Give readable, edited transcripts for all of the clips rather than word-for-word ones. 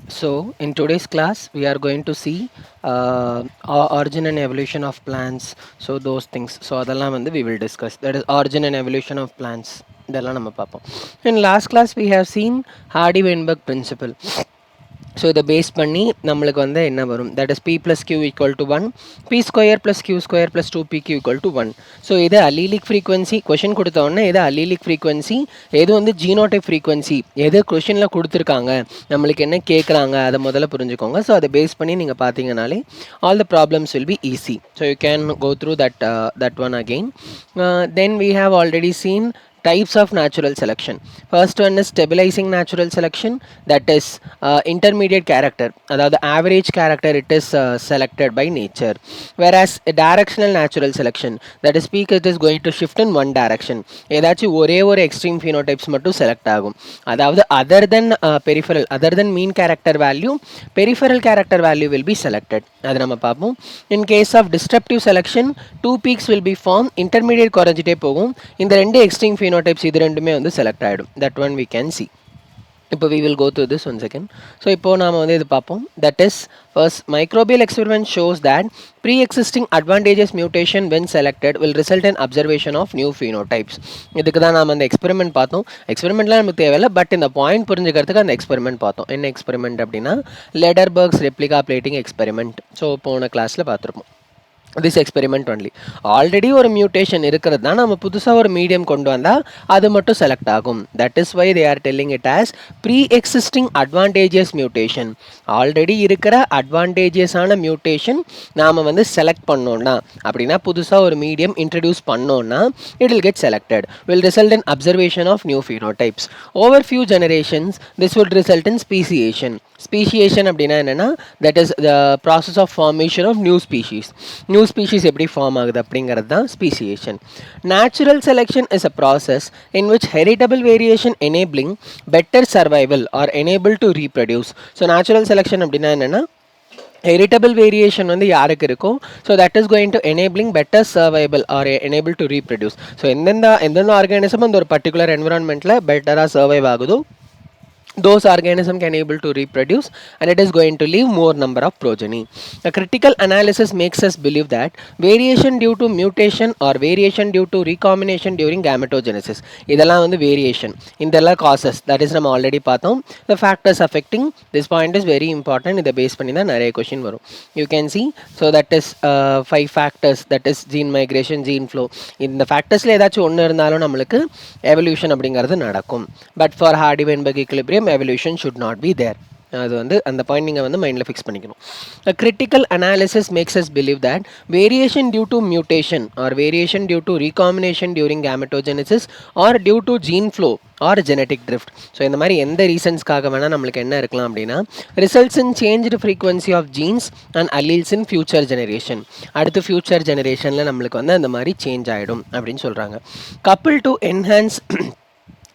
So, in today's class, we are going to see origin and evolution of plants. So, those things. So, அதெல்லாம் வந்து we will discuss. That is origin and evolution of plants. இதெல்லாம் நம்ம பார்ப்போம். In last class, we have seen Hardy-Weinberg principle. So இதை base பண்ணி நம்மளுக்கு வந்து என்ன வரும், that is P plus Q equal to one, P square plus Q square plus two P Q equal to one. So இது allelic frequency question கொடுத்தோடனே எது allelic frequency, எது வந்து ஜீனோடைப் ஃப்ரீக்வன்சி, எது கொஷினில் கொடுத்துருக்காங்க, நம்மளுக்கு என்ன கேட்குறாங்க, அதை முதல்ல புரிஞ்சுக்கோங்க. ஸோ அதை பேஸ் பண்ணி நீங்கள் பார்த்தீங்கனாலே all the problems will be easy. So you can go through that one again. Then we have already seen types of natural selection. First one is stabilizing natural selection, that is intermediate character, அதாவது average character it is selected by nature. Whereas a directional natural selection, that is peak it is going to shift in one direction. ஏதாச்சும் ஒரே ஒரு extreme phenotypes மட்டும் select ஆகும். அதாவது other than peripheral, other than mean character value, peripheral character value will be selected. அது நம்ம பார்ப்போம். In case of disruptive selection, two peaks will be formed, intermediate குறைஞ்சிட்டே போகும். இந்த ரெண்டு extreme phenotypes இது ரெண்டுமே வந்து செலக்ட் ஆகிடும். That one we can see. இப்போ we will go through this one second. So இப்போது நாம் வந்து இது பார்ப்போம். That is first microbial experiment shows that pre-existing advantageous mutation when selected will result in observation of new phenotypes. இதுக்கு தான் நாம் அந்த எக்ஸ்பெரிமெண்ட் பார்த்தோம். எக்ஸ்பெரிமெண்ட்லாம் நமக்கு தேவையில்லை, பட் இந்த பாயிண்ட் புரிஞ்சுக்கிறதுக்கு அந்த எக்ஸ்பெரிமெண்ட் பார்த்தோம். என்ன எக்ஸ்பெரிமெண்ட் அப்படின்னா லெடர்பர்க்ஸ் ரெப்ளிகா பிளேட்டிங் எக்ஸ்பெரிமெண்ட். ஸோ போன கிளாஸில் பார்த்துருப்போம். This experiment only. ஆல்ரெடி ஒரு மியூட்டேஷன் இருக்கிறது தான், நம்ம புதுசாக ஒரு மீடியம் கொண்டு வந்தால் அது மட்டும் செலக்ட் ஆகும். That is why they are telling it as pre existing advantageous mutation. Already இருக்கிற அட்வான்டேஜியஸான மியூட்டேஷன் நாம் வந்து செலக்ட் பண்ணோன்னா, அப்படின்னா புதுசாக ஒரு மீடியம் இன்ட்ரடியூஸ் பண்ணோன்னா it will get selected, will result in observation of new phenotypes. Over few generations this will result in speciation. Speciation அப்படின்னா என்னென்னா, that is the process of formation of new species. New species எப்படி form ஆகுது அப்படிங்கிறது தான் ஸ்பீசியேஷன். Natural selection is a process in which heritable variation enabling better survival or enable to reproduce. So natural selection அப்படின்னா என்னென்னா, heritable variation வந்து யாருக்கு இருக்கும், so that is going to enabling better survival or enable to reproduce. So எந்தெந்த organism அந்த ஒரு particular என்விரான்மெண்ட்டில் பெட்டராக survive ஆகுதோ those organisms can able to reproduce, and it is going to leave more number of progeny. A critical analysis makes us believe that variation due to mutation or variation due to recombination during gametogenesis, இதெல்லாம் வந்து variation, இதெல்லாம் causes, that is நம்ம already பார்த்தோம். The factors affecting this point is very important. இதை base பண்ணி தான் நிறைய question வரும். You can see, so that is 5 factors, that is gene migration, gene flow. இந்த ஃபேக்டர்ஸில் ஏதாச்சும் ஒன்று இருந்தாலும் நம்மளுக்கு எவல்யூஷன் அப்படிங்கிறது நடக்கும். But for Hardy-Weinberg equilibrium evolution should not be there. அது வந்து அந்த பாயிண்ட் நீங்கள் வந்து மைண்டில் ஃபிக்ஸ் பண்ணிக்கணும். A critical analysis makes us believe that variation due to mutation or variation due to recombination during gametogenesis or due to gene flow or genetic drift. So இந்த மாதிரி எந்த ரீசன்ஸ்க்காக வேணால் நம்மளுக்கு என்ன இருக்கலாம் அப்படின்னா, results in changed frequency of genes and alleles in future generation. அடுத்து ஃபியூச்சர் ஜெனரேஷனில் நம்மளுக்கு வந்து அந்த மாதிரி சேஞ்ச் ஆகிடும் அப்படின்னு சொல்கிறாங்க. Couple to enhance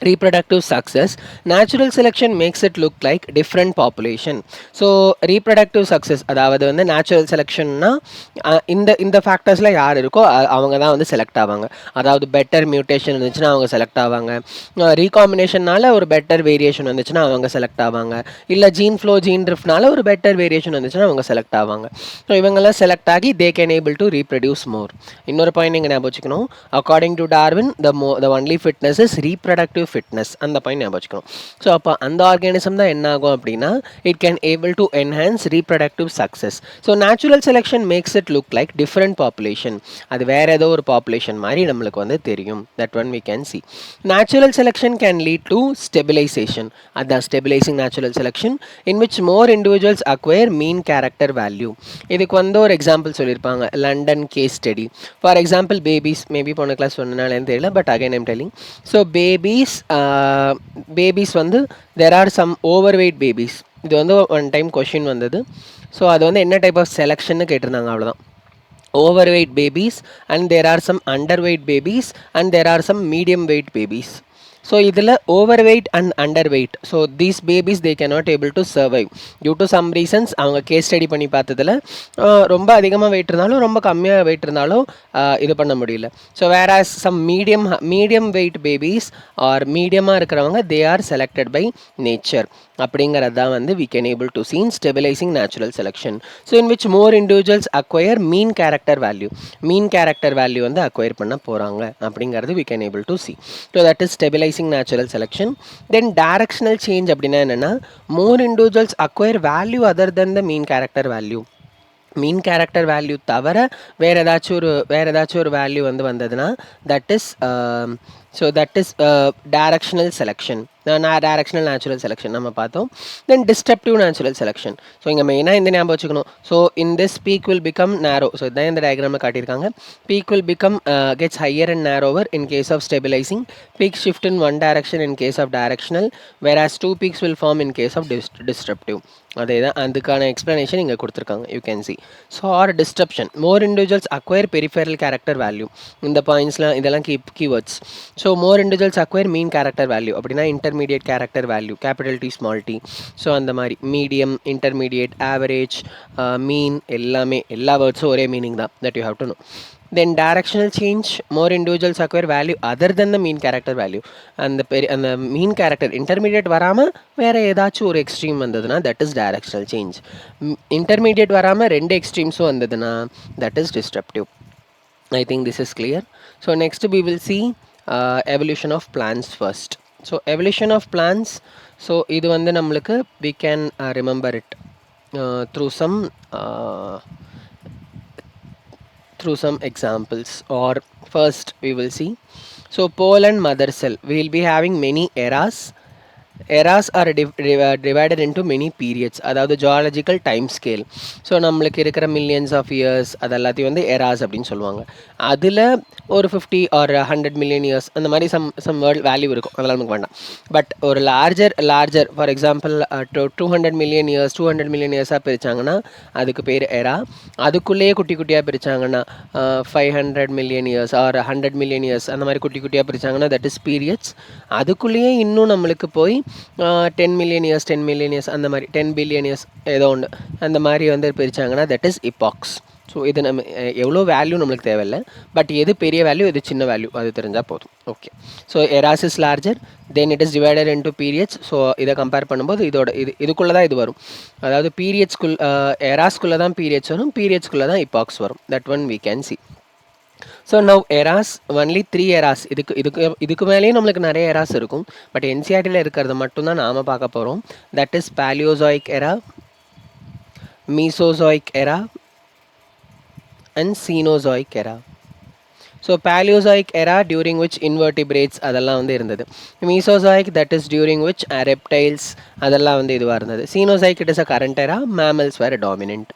reproductive success, natural selection makes it look like different population. So reproductive success அதாவது வந்து natural selectionனா இந்த ஃபேக்டர்ஸில் யார் இருக்கோ அவங்க தான் வந்து செலக்ட் ஆவாங்க. அதாவது பெட்டர் மியூட்டேஷன் இருந்துச்சுன்னா அவங்க செலக்ட் ஆவாங்க, ரீகாம்பினேஷன்னால ஒரு பெட்டர் வேரியேஷன் வந்துச்சுன்னா அவங்க செலக்ட் ஆவாங்க, இல்லை ஜீன் ஃப்ளோ ஜீன் ட்ரிஃப்ட்னால ஒரு பெட்டர் வேரியேஷன் வந்துச்சுன்னா அவங்க செலக்ட் ஆவாங்க. ஸோ இவங்கெல்லாம் செலக்ட் ஆகி they can able to reproduce more. இன்னொரு பாயிண்ட் நீங்கள் ஞாபகம் வச்சுக்கணும், according to Darwin the only fitness is reproductive fitness. அந்த பாயிண்ட் ஞாபகம் வச்சுக்கணும். ஸோ அப்போ அந்த ஆர்கானிசம் தான் என்ன ஆகும் அப்படின்னா, it can able to enhance reproductive success. So natural selection makes it look like different population. அது வேறு ஏதோ ஒரு பாப்புலேஷன் மாதிரி நம்மளுக்கு வந்து தெரியும். That one we can see. Natural selection can lead to stabilisation. அதுதான் stabilising natural selection in which more individuals acquire mean character value. இதுக்கு வந்து ஒரு எக்ஸாம்பிள் சொல்லியிருப்பாங்க, London case study. For example babies, maybe போன கிளாஸ் சொன்னனாலேன்னு தெரியல, but again I'm telling. So babies வந்து there are some over weight babies. இது வந்து ஒன் டைம் கொஷின் வந்தது. ஸோ அது வந்து என்ன டைப் ஆஃப் செலெக்ஷன்னு கேட்டிருந்தாங்க, அவ்வளோதான். Over weight babies and there are some under weight babies and there are some medium weight babies. So இதில் over weight and under weight. So these babies they cannot able to survive due to some reasons. அவங்க case study பண்ணி பார்த்ததில் ரொம்ப அதிகமாக wait இருந்தாலும் ரொம்ப கம்மியாக wait இருந்தாலும் இது பண்ண முடியல. So where as some medium weight babies are மீடியமாக இருக்கிறவங்க they are selected by nature அப்படிங்கிறது தான் வந்து we can able to see in stabilizing natural selection. So in which more individuals acquire mean character value. mean character value வந்து acquire பண்ண போகிறாங்க அப்படிங்கிறது we can able to see. So that is stabilizing natural selection. Then directional change அப்படின்னா என்னென்னா more individuals acquire value other than the mean character value. Mean character value தவிர வேறு ஏதாச்சும் ஒரு வேல்யூ வந்து வந்ததுன்னா that is directional selection. Directional natural selection நம்ம பார்த்தோம். Then disruptive natural selection. So இங்கே மெயினாக இந்த ஞாபகம் வச்சுக்கணும். So in this peak will become narrow. So இதான் இந்த டயக்ராமில் காட்டியிருக்காங்க. Peak will become gets higher and narrower in case of stabilizing. Peak shift in one direction in case of directional. Whereas two peaks will form in case of disruptive. அதே தான் அதுக்கான explanation இங்கே கொடுத்துருக்காங்க. You can see. So or disruption. More individuals acquire peripheral character value. இந்த பாயிண்ட்ஸ்லாம் இதெல்லாம் keywords. So more individuals acquire mean character value அப்படின்னா intermediate character value capital D small D. So அந்த மாதிரி மீடியம், இன்டர்மீடியட், ஆவரேஜ், மீன் எல்லாமே எல்லா வேர்ட்ஸும் ஒரே meaning தான். That you have to know. Then directional change, more individuals acquire value other than the mean character value. அந்த மீன் character intermediate வராமல் வேறு ஏதாச்சும் ஒரு எக்ஸ்ட்ரீம் வந்ததுன்னா that is directional change. Intermediate வராமல் ரெண்டு எக்ஸ்ட்ரீம்ஸும் வந்ததுன்னா that is disruptive. I think this is clear. So next we will see evolution of plants first. So evolution of plants, so இது வந்து நம்மளுக்கு we can remember it through some examples, or first we will see. So pole and mother cell, we will be having many eras. Eras are divided into many periods, அதாவது zoological time scale. So நம்மளுக்கு இருக்கிற millions of years அது எல்லாத்தையும் வந்து eras அப்படின்னு சொல்லுவாங்க. அதில் ஒரு 50 ஆர் 100 மில்லியன் இயர்ஸ் அந்த மாதிரி சம் வேர்ல்ட் வேல்யூ இருக்கும், அதெல்லாம் நமக்கு வேண்டாம். பட் ஒரு larger for example 200 million years 200 million இயர்ஸாக பிரித்தாங்கன்னா அதுக்கு பேர் எரா. அதுக்குள்ளேயே குட்டி குட்டியாக பிரித்தாங்கன்னா 500 million years or 100 million years அந்த மாதிரி குட்டி குட்டியாக பிரித்தாங்கன்னா தட் இஸ் பீரியட்ஸ். அதுக்குள்ளேயே இன்னும் நம்மளுக்கு போய் 10 மில்லியன் இயர்ஸ் அந்த மாதிரி 10 பில்லியன் இயர்ஸ் ஏதோ ஒன்று அந்த மாதிரி வந்து பிரித்தாங்கன்னா தட் இஸ் இப்பாக்ஸ். ஸோ இது நம்ம எவ்வளோ வேல்யூ நம்மளுக்கு தேவையில்லை, பட் எது பெரிய வேல்யூ எது சின்ன வேல்யூ அது தெரிஞ்சால் போதும். Okay. So eras is larger, then it is divided into periods. So இதை கம்பேர் பண்ணும்போது இதுக்குள்ளே தான் இது வரும். அதாவது எராஸ்குள்ளே தான் பீரியட்ஸ் வரும், பீரியட்ஸ்குள்ளே தான் இப்பாக்ஸ் வரும். That one we can see. So now eras only 3 eras. இதுக்கு மேலேயும் நம்மளுக்கு நிறைய எராஸ் இருக்கும், பட் என்சிஆர்டியில் இருக்கிறது மட்டும்தான் நாம் பார்க்க போகிறோம். That is Palaeozoic era, Mesozoic era and Cenozoic era. So Palaeozoic era during which invertebrates அதெல்லாம் வந்து இருந்தது. Mesozoic that is during which reptiles அதெல்லாம் வந்து இதுவாக இருந்தது. Cenozoic it is a current era, mammals were dominant.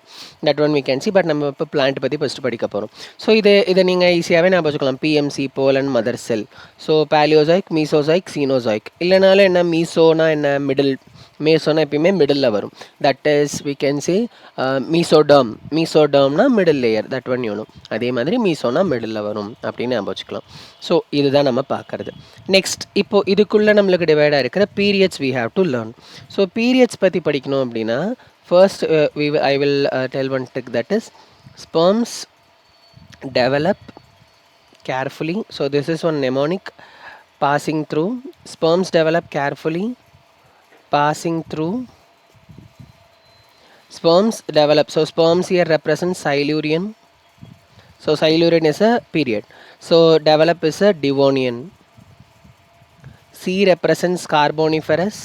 That one we can see. But நம்ம இப்போ plant பற்றி ஃபஸ்ட்டு படிக்க போகிறோம். ஸோ இதை நீங்கள் ஈஸியாகவே நான் வச்சுக்கலாம். PMC, pole and mother cell. So Palaeozoic, Mesozoic, Cenozoic. இல்லைனாலும் என்ன மீசோனா என்ன மிடில், மேசோனா எப்பயுமே மிடில் வரும். That is we can say மீசோடர்ம்னா middle layer. That one you know. அதே மாதிரி மீசோனா மிடில் வரும் அப்படின்னு நம்ம வச்சுக்கலாம். ஸோ இதுதான் நம்ம பார்க்குறது. நெக்ஸ்ட் இப்போது இதுக்குள்ளே நம்மளுக்கு டிவைடாக இருக்கிற periods we have to learn. So periods பற்றி படிக்கணும் அப்படின்னா first I will tell one trick, that is sperms develop carefully. So this is one mnemonic, passing through. Sperms develop carefully, passing through. Sperms develop. So sperms here represent Silurian. So Silurian is a period. So develop is a Devonian. C represents Carboniferous.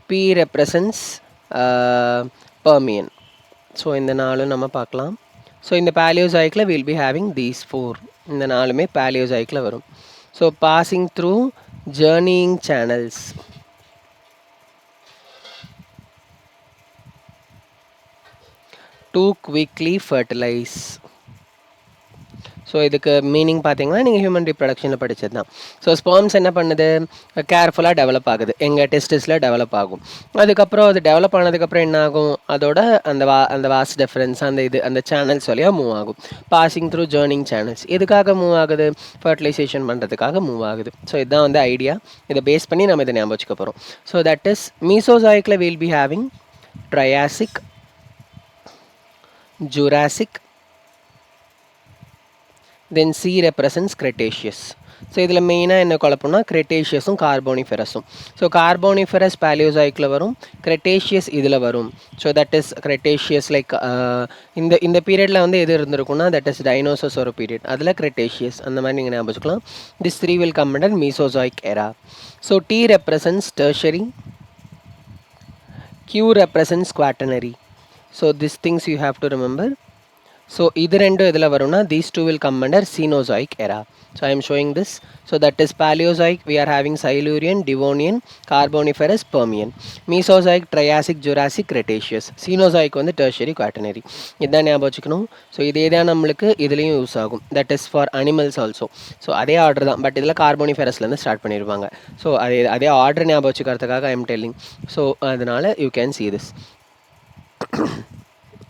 P represents Permian. So இந்த நாலும் நம்ம பார்க்கலாம். So இந்த பேலியோசாயிக்கில் will be having these 4. இந்த நாலுமே பேலியோசாயிக்கில் வரும். So passing through, journeying channels, to quickly fertilise. So so இதுக்கு மீனிங் பார்த்தீங்கன்னா நீங்கள் ஹியூமன் ரீப்ரொடக்ஷனில் படிச்சது தான். ஸோ ஸ்பெர்ம்ஸ் என்ன பண்ணுது, கேர்ஃபுல்லாக டெவலப் ஆகுது, எங்கள் டெஸ்டிஸில் டெவலப் ஆகும். அதுக்கப்புறம் அது டெவலப் ஆனதுக்கப்புறம் என்ன ஆகும், அதோட அந்த வாஸ் டிஃபரன்ஸ் அந்த சேனல்ஸ் வழியாக மூவ் ஆகும். பாசிங் த்ரூ ஜேர்னிங் சேனல்ஸ் எதுக்காக மூவ் ஆகுது, ஃபர்டிலைசேஷன் பண்ணுறதுக்காக மூவ் ஆகுது. ஸோ இதுதான் வந்து ஐடியா. இதை பேஸ் பண்ணி நம்ம இதை ஞாபகம் வச்சுக்க போகிறோம். ஸோ தட் இஸ் மீசோசாயிக்கில் will be having Triassic, Jurassic, then C represents Cretaceous. So இதில் மெயினாக என்ன குழப்பம்னா கிரெட்டேஷியஸும் கார்போனிஃபெரஸும். ஸோ கார்போனிஃபெரஸ் பேலியோசாயிக்கில் வரும், கிரெட்டேஷியஸ் இதில் வரும். So that is Cretaceous like இந்த பீரியடில் வந்து எது இருந்திருக்குன்னா தட் இஸ் டைனோசர்ஸ் ஒரு பீரியட், அதில் கிரெட்டேஷியஸ் அந்த மாதிரி நீங்கள் ஞாபகம் வச்சுக்கலாம். This three will come under Mesozoic era. So T represents tertiary, Q represents quaternary. So these things you have to remember. So இது ரெண்டும் இதில் வரும்னா these two will come under Cenozoic era. So I am showing this. So that is Paleozoic, we are having Silurian, Devonian, Carboniferous, Permian. Mesozoic, Triassic, Jurassic, Cretaceous. Cenozoic வந்து Tertiary, Quaternary. இதான் ஞாபகம் வச்சுக்கணும். So இதே தான் நம்மளுக்கு இதுலேயும் use ஆகும். That is for animals also. So அதே ஆர்டர் தான், பட் இதில் கார்போனிஃபெரஸ்லேருந்து ஸ்டார்ட் பண்ணிடுவாங்க. ஸோ அதே ஆர்டர் ஞாபகம் வச்சுக்கிறதுக்காக ஐ எம் டெல்லிங். ஸோ அதனால் you can see this.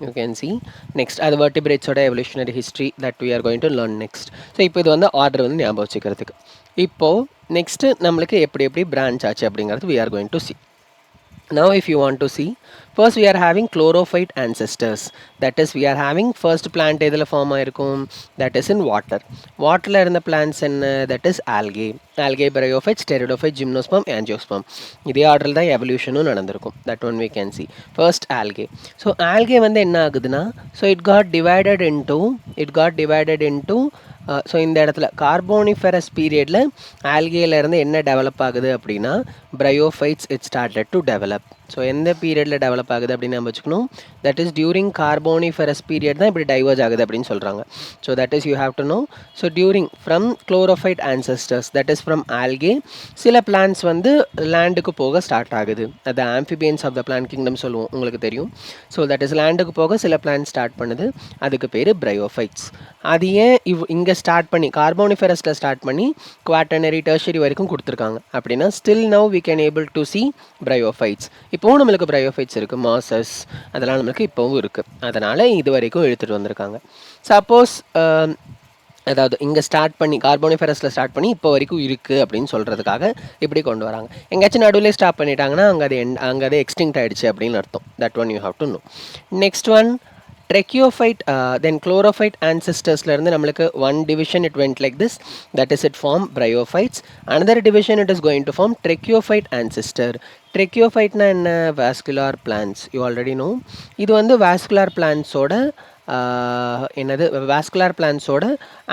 You can see next அது vertebrates ஓட evolutionary history that we are going to learn next. So இப்போ இது வந்து ஆர்டர் வந்து ஞாபகம் வச்சுக்கிறதுக்கு. இப்போது நெக்ஸ்ட்டு நம்மளுக்கு எப்படி பிரான்ச் ஆச்சு அப்படிங்கிறது we are going to see. Now if you want to see, first we are having chlorophyte ancestors. That is we are having first plant எதில் ஃபார்ம் ஆயிருக்கும், that is in water. வாட்டரில் இருந்த plants என்ன, that is algae. Algae, bryophytes, pteridophytes, gymnosperm, angiosperm. இதே ஆர்டரில் தான் எவல்யூஷனும் நடந்திருக்கும். That one we can see. First algae. So algae வந்து என்ன ஆகுதுன்னா, so it got divided into so இந்த இடத்துல கார்போனிஃபெரஸ் பீரியடில் ஆல்கேலேருந்து என்ன டெவலப் ஆகுது அப்படின்னா bryophytes it started to develop. So எந்த பீரியடில் டெவலப் ஆகுது அப்படின்னு நம்ம வச்சுக்கணும், that is during Carboniferous period தான் இப்படி டைவர்ஜ் ஆகுது அப்படின்னு சொல்கிறாங்க. So that is you have to know. So during from chlorophyte ancestors, that is from algae சில பிளான்ஸ் வந்து லேண்டுக்கு போக ஸ்டார்ட் ஆகுது. அது amphibians of the plant kingdom சொல்லுவோம், உங்களுக்கு தெரியும். ஸோ தட் இஸ் லேண்டுக்கு போக சில பிளான்ட் ஸ்டார்ட் பண்ணுது, அதுக்கு பேர் ப்ரையோஃபைட்ஸ். அது ஏன் இங்கே ஸ்டார்ட் பண்ணி கார்போனிஃபெரஸில் ஸ்டார்ட் பண்ணி குவாட்டர்னரி, டெர்ஷரி வரைக்கும் கொடுத்துருக்காங்க அப்படின்னா still now we can able to see bryophytes. இப்போவும் நம்மளுக்கு ப்ரையோஃபைட்ஸ் இருக்குது, மாசஸ் அதெல்லாம் நம்மளுக்கு இப்போவும் இருக்குது. அதனால் இது வரைக்கும் எடுத்துகிட்டு வந்திருக்காங்க. சப்போஸ் அதாவது இங்கே ஸ்டார்ட் பண்ணி கார்போனிஃபெரஸில் ஸ்டார்ட் பண்ணி இப்போ வரைக்கும் இருக்குது அப்படின்னு சொல்கிறதுக்காக இப்படி கொண்டு வராங்க. எங்கேயாச்சும் நடுவில் ஸ்டாப் பண்ணிட்டாங்கன்னா அங்கே அது எக்ஸ்டிங்க்ட் ஆகிடுச்சு அப்படின்னு அர்த்தம். That one you have to know. Next one Tracheophyte, then chlorophyte ancestors ல இருந்து நம்மளுக்கு one division it went like this, that is it form bryophytes. Another division it is going to form tracheophyte ancestor. Tracheophyte na enna, vascular plants, you already know. இது வந்து vascular plants ஓட என்னது vascular பிளான்ஸோட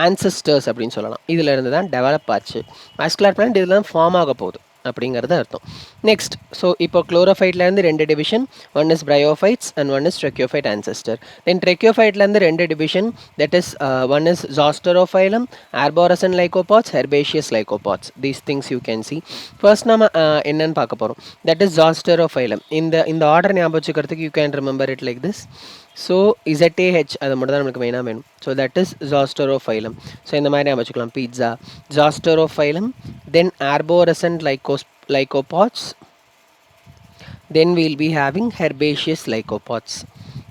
ancestors அப்படின்னு சொல்லலாம். இதில் இருந்து தான் develop ஆச்சு. வாஸ்குலர் பிளான்ட் இதில் தான் ஃபார்ம் ஆக போகுது அப்படிங்கிறது அர்த்தம். நெக்ஸ்ட், ஸோ இப்போ குளோரோஃபைட்லேருந்து ரெண்டு division, one is bryophytes and one is tracheophyte ancestor. Then ட்ரெக்கியோஃபைட்லேருந்து ரெண்டு division, that is one is Zosterophyllum, arborescent lycopods, herbaceous lycopods. These things you can see. First நம்ம என்னன்னு பார்க்க போகிறோம், தட் இஸ் ஜாஸ்டரோஃபைலம். இந்த ஆர்டர் ஞாபகம் வச்சுக்கிறதுக்கு you can remember it like this. So ZAH அது மட்டும் தான் நமக்கு மெயினாக வேணும். So that is Zosterophyllum. So இந்த மாதிரி ஞாபகம் வச்சுக்கலாம், pizza Zosterophyllum, then arborescent lycopods, then we'll be having herbaceous lycopods.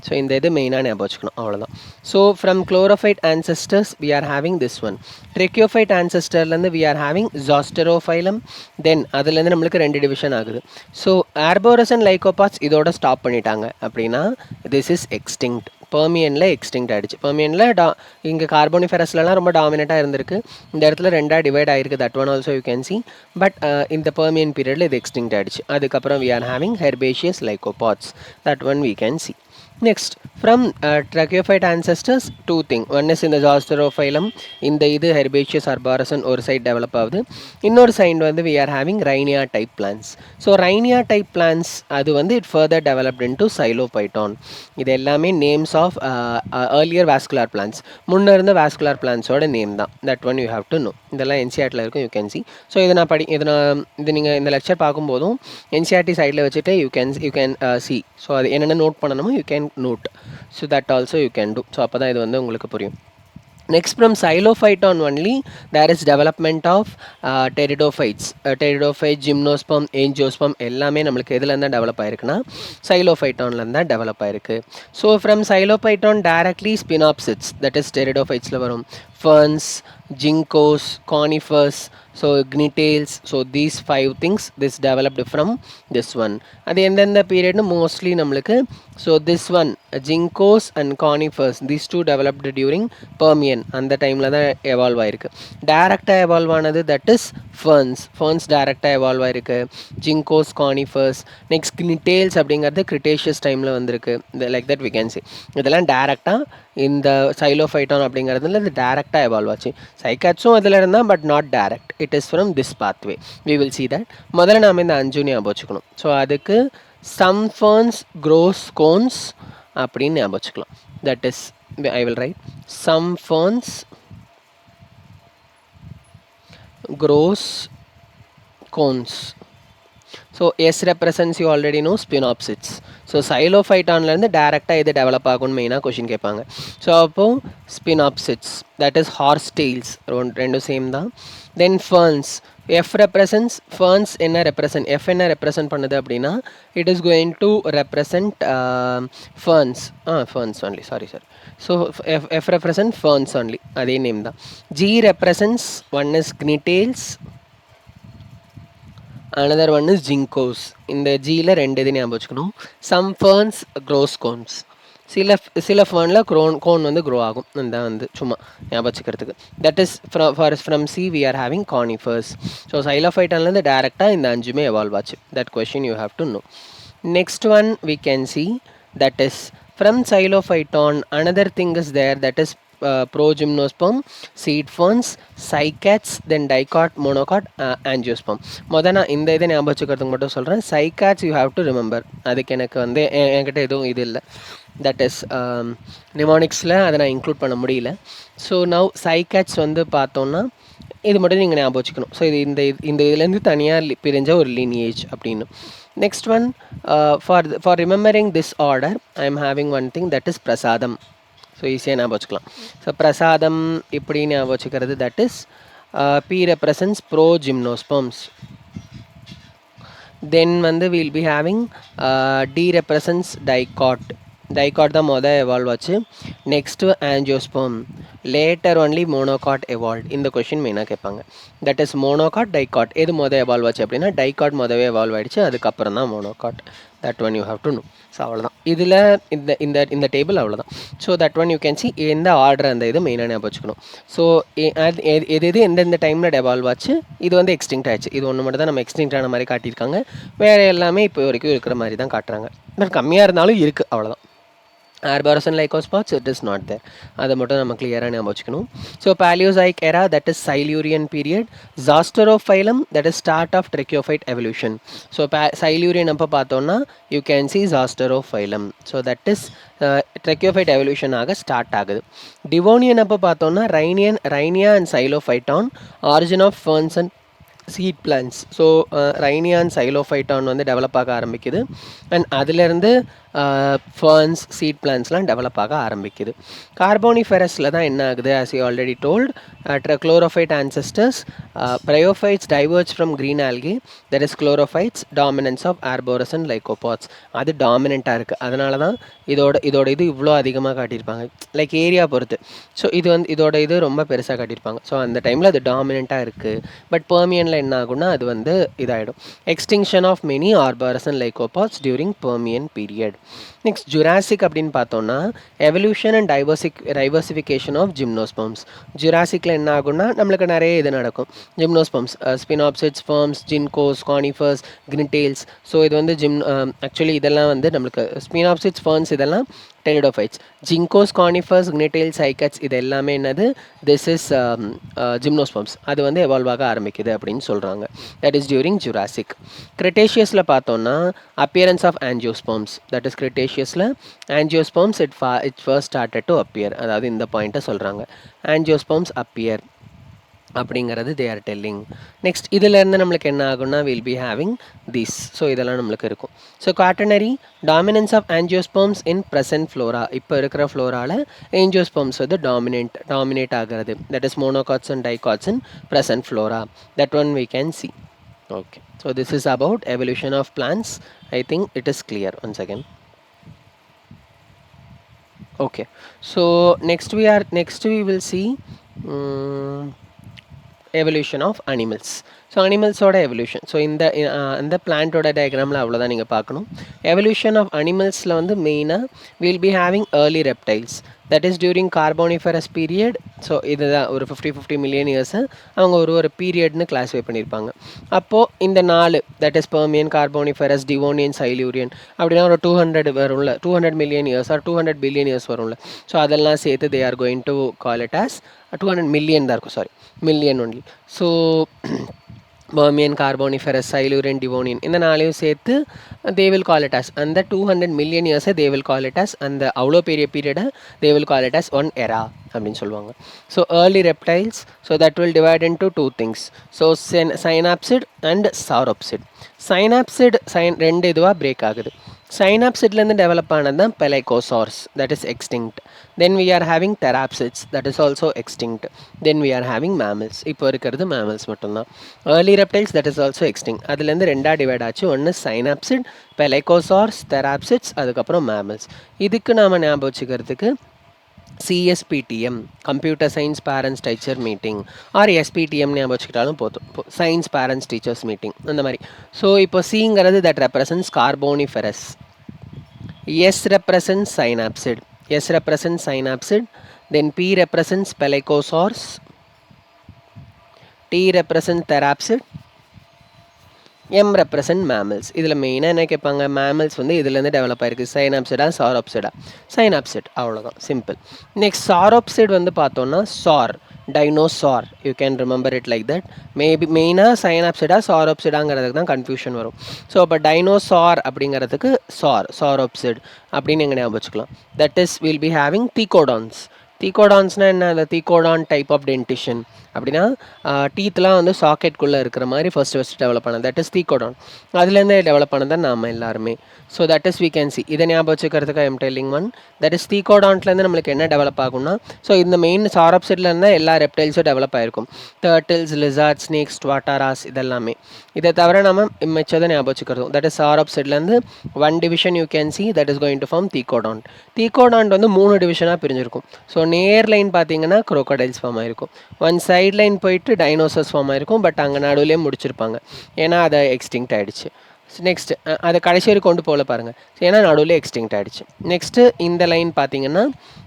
So இந்த இது மெயினாக ஞாபகம் வச்சுக்கணும், அவ்வளோதான். So from chlorophyte ancestors we are having this one. Tracheophyte ஆன்செஸ்டர்லேருந்து we are having Zosterophyllum, then அதுலேருந்து நம்மளுக்கு ரெண்டு டிவிஷன் ஆகுது. ஸோ ஆர்போரசன் லைகோபாட்ஸ் இதோட ஸ்டாப் பண்ணிட்டாங்க அப்படின்னா திஸ் இஸ் எக்ஸ்டிங்க்ட். பெர்மியனில் எக்ஸ்டிங்க்ட் ஆகிடுச்சு. பெர்மியனில் இங்கே கார்போனிஃபெரஸ்லாம் ரொம்ப டாமினேட்டாக இருந்திருக்கு, இந்த இடத்துல ரெண்டாக டிவைட் ஆகிருக்கு. That one also you can see. But இந்த பெர்மியன் பீரியடில் இது எக்ஸ்டிங்க்ட் ஆகிடுச்சு. அதுக்கப்புறம் we are having herbaceous lycopods. That one we can see. Next, from tracheophyte ancestors, two things. One is in the Zostaurophylum, in the இது herbaceous arborescent ஒரு side develop ஆகுது. இன்னொரு side வந்து we are having Rhynia type plants. So Rhynia type plants அது வந்து it further developed into Xylopyton. இது எல்லாமே names of earlier vascular plants. முன்ன இருந்த vascular plants ஓட நேம் தான். That one you have to know. இதெல்லாம் NCERTல இருக்கும், you can see. So இது நீங்கள் இந்த லெக்சர் பார்க்கும்போதும் NCERT சைடில் வச்சுட்டு you can see. ஸோ அது என்னென்ன நோட் பண்ணணுமோ you can note. So that also you can do. So அப்போ தான் இது வந்து உங்களுக்கு புரியும். Next, from xylophyton only, there is development of pteridophytes. Pteridophyte, gymnosperm, angiosperm எல்லாமே நம்மளுக்கு எதுலேருந்து தான் டெவலப் ஆயிருக்குன்னா சைலோஃபைட்டான்லேருந்து தான் டெவலப் ஆயிருக்கு. So from Psilophyton directly sphenopsids, that is டெரிடோஃபைட்ஸில் வரும், ferns, ginkgos, conifers, so gnitales. So these 5 things this developed from this one. At the end of the period mostly நம்மளுக்கு, so this one ginkgos and conifers, these two developed during Permian, அந்த டைமில் தான் evolve ஆயிருக்கு. டைரக்டாக evolve ஆனது that is ferns டைரக்டாக evolve ஆயிருக்கு. Ginkgos, conifers, next gnitales அப்படிங்கிறது கிரிட்டேஷியஸ் டைமில் வந்திருக்கு. Like that we can see இதெல்லாம் டேரெக்டாக இந்த சைலோஃபைட்டான் அப்படிங்கிறதுல இது டேரெக்டாக எவால்வ் ஆச்சு. சைக்காட்ஸும் அதில் இருந்தால் but not direct, it is from this pathway. We will see that. முதல்ல நாம் இந்த 5 ஞாபகம் வச்சுக்கணும். ஸோ அதுக்கு சம் ferns grows cones அப்படின்னு ஞாபகம் வச்சுக்கலாம். That is I will write some ferns grows cones. So S represents, you already know, spinopsids. So xylophytonலேருந்து டேரெக்டாக இது டெவலப் ஆகும்னு மெயினாக கொஷின் கேட்பாங்க. ஸோ அப்போது ஸ்பினாப்சிட்ஸ், தட் இஸ் ஹார்ஸ் டெய்ல்ஸ், ரெண்டும் சேம் தான். தென் ferns, F represents, ferns என்ன represent, F என்ன represent பண்ணுது அப்படின்னா it is going to represent ferns only, sorry. So F represent ferns only, அதே நேம் தான். G represents, one is gnitales, another one is ginkgos. இந்த ஜியில் ரெண்டு இது ஞாபகம் வச்சுக்கணும். Some ferns grows cones. சில ஃபர்னில் கோன் வந்து க்ரோ ஆகும். இந்த வந்து சும்மா ஞாபகம் வச்சுக்கிறதுக்கு. That is from C we are having conifers. So சைலோஃபைட்டான்லேருந்து டேரெக்டாக இந்த 5மே எவால்வ் ஆச்சு. That question you have to know. Next one we can see, that is from Psilophyton another thing is there, that is progymnosperm, seed ferns, cycads, then dicot, monocot, angiosperm. முதல்ல இந்த இதை ஞாபகம் வச்சுக்கிறதுக்கு மட்டும் சொல்கிறேன். cycads you have to remember. அதுக்கு எனக்கு வந்து என்கிட்ட எதுவும் இது இல்லை, தட் இஸ் நிமானிக்ஸில் அதை நான் இன்க்ளூட் பண்ண முடியல. ஸோ நவ் cycads வந்து பார்த்தோன்னா இது மட்டும் நீங்கள் ஞாபகம் வச்சுக்கணும். ஸோ இது இந்த இதுலேருந்து தனியாக பிரிஞ்ச ஒரு லீனியேஜ் அப்படின்னு. Next one, for remembering this order I am having one thing, that is பிரசாதம். ஸோ ஈஸியாக ஞாபகம் வச்சுக்கலாம். ஸோ பிரசாதம் இப்படி ஞாபகம் வச்சுக்கிறது, that is P represents progymnosperms. தென் வந்து will be having D represents dicot. Dicot தான் எவால்வ் ஆச்சு. Next angiosperm, later only monocot evolve. இந்த கொஷின் மெயினாக கேட்பாங்க. தட் இஸ் மோனோகாட், டைகாட் எது எவால்வ் ஆச்சு அப்படின்னா டைகாட் எவால்வ் ஆகிடுச்சு, அதுக்கப்புறம் தான் monocot. That one you have to know. So அவ்வளோதான் இதில் இந்த டேபிள் அவ்வளோதான். So that one you can C எந்த ஆர்டர் அந்த இது மெயினாக ஞாபகம் வச்சுக்கணும். ஸோ எது எந்தெந்த டைமில் எவால்வ் ஆச்சு, இது வந்து எக்ஸ்டிங்க்ட் ஆச்சு. இது ஒன்று மட்டும் தான் நம்ம எக்ஸ்டிங்க்ட் ஆன மாதிரி காட்டியிருக்காங்க. வேறு எல்லாமே இப்போ வரைக்கும் இருக்கிற மாதிரி தான் காட்டுறாங்க. பட் கம்மியாக இருந்தாலும் இருக்குது, அவ்வளோதான். Arboretum and lycosports, it is not there. அதை மட்டும் நம்ம கிளியராக ஞாபகம் வச்சுக்கணும். So Paleozoic era, that is Silurian period. Zostaurophyllum, that is start of Tracheophyte evolution. So Silurian அப்போ பார்த்தோன்னா you can see Zostaurophyllum. So that is Tracheophyte evolution ஆக start ஆகுது. Devonian அப்போ பார்த்தோன்னா Rhynia and Xylophyton, origin of ferns and seed plants. So Rhynia and Psilophyton வந்து develop ஆக ஆரம்பிக்குது. And அதிலேருந்து ஃபர்ன்ஸ், சீட் பிளான்ஸ்லாம் டெவலப் ஆக ஆரம்பிக்குது. கார்போனிஃபெரஸில் தான் என்ன ஆகுது, as you already told, chlorophyte ancestors, bryophytes diverge from green algae, that is chlorophytes, dominance of arborous and lycopods. அது டாமினண்ட்டாக இருக்குது. அதனால தான் இதோட இது இவ்வளோ அதிகமாக காட்டியிருப்பாங்க, லைக் ஏரியா பொறுத்து. ஸோ இது வந்து இது ரொம்ப பெருசாக காட்டியிருப்பாங்க. ஸோ அந்த டைமில் அது டாமினண்ட்டாக இருக்குது. பட் பெர்மியனில் என்ன ஆகும்னா அது வந்து இதாகிடும். Extinction of many arborous and lycopods during Permian period. Next Jurassic அப்படின்னு பார்த்தோன்னா evolution and diversification of gymnosperms. ஜுராசிக்கில் என்ன ஆகும்னா நம்மளுக்கு நிறைய இது நடக்கும். Gymnosperms, sphenopsids, ferns, ginkgos, conifers, gnetales. So இது வந்து ஆக்சுவலி இதெல்லாம் வந்து நம்மளுக்கு ஸ்பினாப்சிட்ஸ், ஃபர்ன்ஸ் இதெல்லாம் டெரிடோஃபைட்ஸ். ஜிங்கோஸ், கானிஃபர்ஸ், க்னிட்டேல்ஸ், சைக்கட்ஸ் இது எல்லாமே என்னது, திஸ் இஸ் ஜிம்னோஸ்பெர்ம்ஸ். அது வந்து எவால்வ் ஆக ஆரம்பிக்குது அப்படின்னு சொல்கிறாங்க. That is during Jurassic. கிரிட்டேஷியஸில் பார்த்தோன்னா appearance of angiosperms, that is கிரிட்டேஷியஸில் angiosperms it first started to appear. அதாவது இந்த பாயிண்ட்டை சொல்கிறாங்க, ஆஞ்சியோஸ்பெர்ம்ஸ் அப்பியர். அப்படிங்கிறது they are telling. நெக்ஸ்ட் இதிலேருந்து நம்மளுக்கு என்ன ஆகும்னா will be having this. So இதெல்லாம் நம்மளுக்கு இருக்கும். So quaternary dominance of angiosperms in present flora. இப்போ இருக்கிற ஃப்ளோராவில் ஆஞ்சியோஸ்பெர்ம்ஸ் வந்து டாமினேட் ஆகிறது. That is monocots and dicots in present flora. That one we can see. Okay, so this is about evolution of plants. I think it is clear once again. Okay, so next we will see evolution of animals. So அனிமல்ஸோட evolution. So இந்த பிளான்ட்டோட டயக்ராமில் அவ்வளோதான் நீங்கள் பார்க்கணும். Evolution of அனிமல்ஸில் வந்து மெயினாக will be having early reptiles, that is during Carboniferous period. So இதுதான் ஒரு 50 மில்லியன் இயர்ஸை அவங்க ஒரு பீரியட்னு கிளாஸிஃபை பண்ணியிருப்பாங்க. அப்போது இந்த 4 that is Permian, Carboniferous, Devonian, Silurian அப்படின்னா ஒரு 200 வரும்ல, 200 million years or 200 billion years வரும்ல. ஸோ அதெல்லாம் சேர்த்து they are going to call it as 200 million தான் இருக்கும், sorry million only. So Permian, Carboniferous, Silurian, Devonian இந்த 4ஐயும் சேர்த்து they will call it as அந்த 200 மில்லியன் இயர்ஸை they will call it as அந்த அவ்வளோ பெரிய பீரியடை they will call it as one era அப்படின்னு சொல்லுவாங்க. So early reptiles, so that will divide into 2 things. So synapsid and sauropsid. Synapsid ரெண்டு இதுவாக பிரேக் ஆகுது. சைனாப்சிட்லேருந்து டெவலப் ஆனது தான் pelycosaurs, that is extinct. Then we are having therapsids, that is also extinct. Then we are having mammals, இப்போ இருக்கிறது mammals மட்டும்தான். Early reptiles that is also extinct. அதுலேருந்து ரெண்டாக டிவைட் ஆச்சு. ஒன்று சைனாப்சிட், பெலைகோசார்ஸ், தெராப்சிட்ஸ், அதுக்கப்புறம் மேமல்ஸ். இதுக்கு நாம் ஞாபகம் வச்சுக்கிறதுக்கு CSPTM, computer science parents teacher meeting, or SPTM ஞாபகம் வச்சுக்கிட்டாலும் போதும், சயின்ஸ் பேரண்ட்ஸ் டீச்சர்ஸ் மீட்டிங் அந்த மாதிரி. ஸோ இப்போ சிங்கிறது that represents Carboniferous, S represents synapsid, S represents synapsid, then P represents pelycosaurs, T represent therapsid, M represent mammals. இதில் மெயினாக என்ன கேட்பாங்க, மேமல்ஸ் வந்து இதுலேருந்து டெவலப் ஆயிருக்கு. சைனாப்சிடா சாரோப்சிடா? சைனாப்சிட், அவ்வளோதான், சிம்பிள். நெக்ஸ்ட் சாரோப்சிட் வந்து பார்த்தோன்னா sir, dinosaur, you can remember it like that. மெயினாக சைனாப்சிடா சாரோப்சிடாங்கிறதுக்கு தான் கன்ஃபியூஷன் வரும். ஸோ இப்போ டைனோசார் அப்படிங்கிறதுக்கு சாரோப்சிட் அப்படின்னு எங்கே ஞாபகம் வச்சுக்கலாம். That is will be having thecodonts. தீகோடான்ஸ்னால் என்ன, அந்த தீகோடான் டைப் ஆஃப் டென்டிஷன் அப்படின்னா டீத்லாம் வந்து சாக்கெட்குள்ளே இருக்கிற மாதிரி ஃபஸ்ட்டு டெவலப் ஆனது, தட் இஸ் தீகோடான். அதுலேருந்து டெவலப் ஆனது தான் நாம் எல்லாருமே. So that is we can see. இதை ஞாபகம் வச்சுக்கிறதுக்கு I'm telling one, that is தீகோடான்ட்லேருந்து நம்மளுக்கு என்ன டெவலப் ஆகும்னா, ஸோ இந்த மெயின் சாரோப்சிட்லேருந்து எல்லா ரெப்டைல்ஸும் டெவலப் ஆகிருக்கும். டர்ட்டில்ஸ், லிசார்ட், ஸ்னேக்ஸ், டுவாட்டாராஸ் இதெல்லாமே. இதை தவிர நம்ம மிச்சதை ஞாபகம் வச்சுக்கிறோம். தட் இஸ் சாரோப்சிட்லேருந்து 1 division you can see, that is going to form thecodont. Thecodont வந்து 3 டிவிஷனாக பிரிஞ்சிருக்கும். ஸோ நேர் லைன் பார்த்தீங்கன்னா க்ரோக்கடைல்ஸ் ஃபார்ம் ஆகிருக்கும். ஒன் சைட் லைன் போயிட்டு டைனோசர்ஸ் ஃபார்ம் ஆகிருக்கும். பட் அங்கே நடுவிலே முடிச்சிருப்பாங்க, ஏன்னா அதை எக்ஸ்டிங்க்ட் ஆகிடுச்சு. நெக்ஸ்ட்டு அதை கடைசி வரை கொண்டு போகல பாருங்கள், ஏன்னா நடுவில் எக்ஸ்டிங்க்ட் ஆகிடுச்சு. நெக்ஸ்ட்டு இந்த லைன் பார்த்தீங்கன்னா,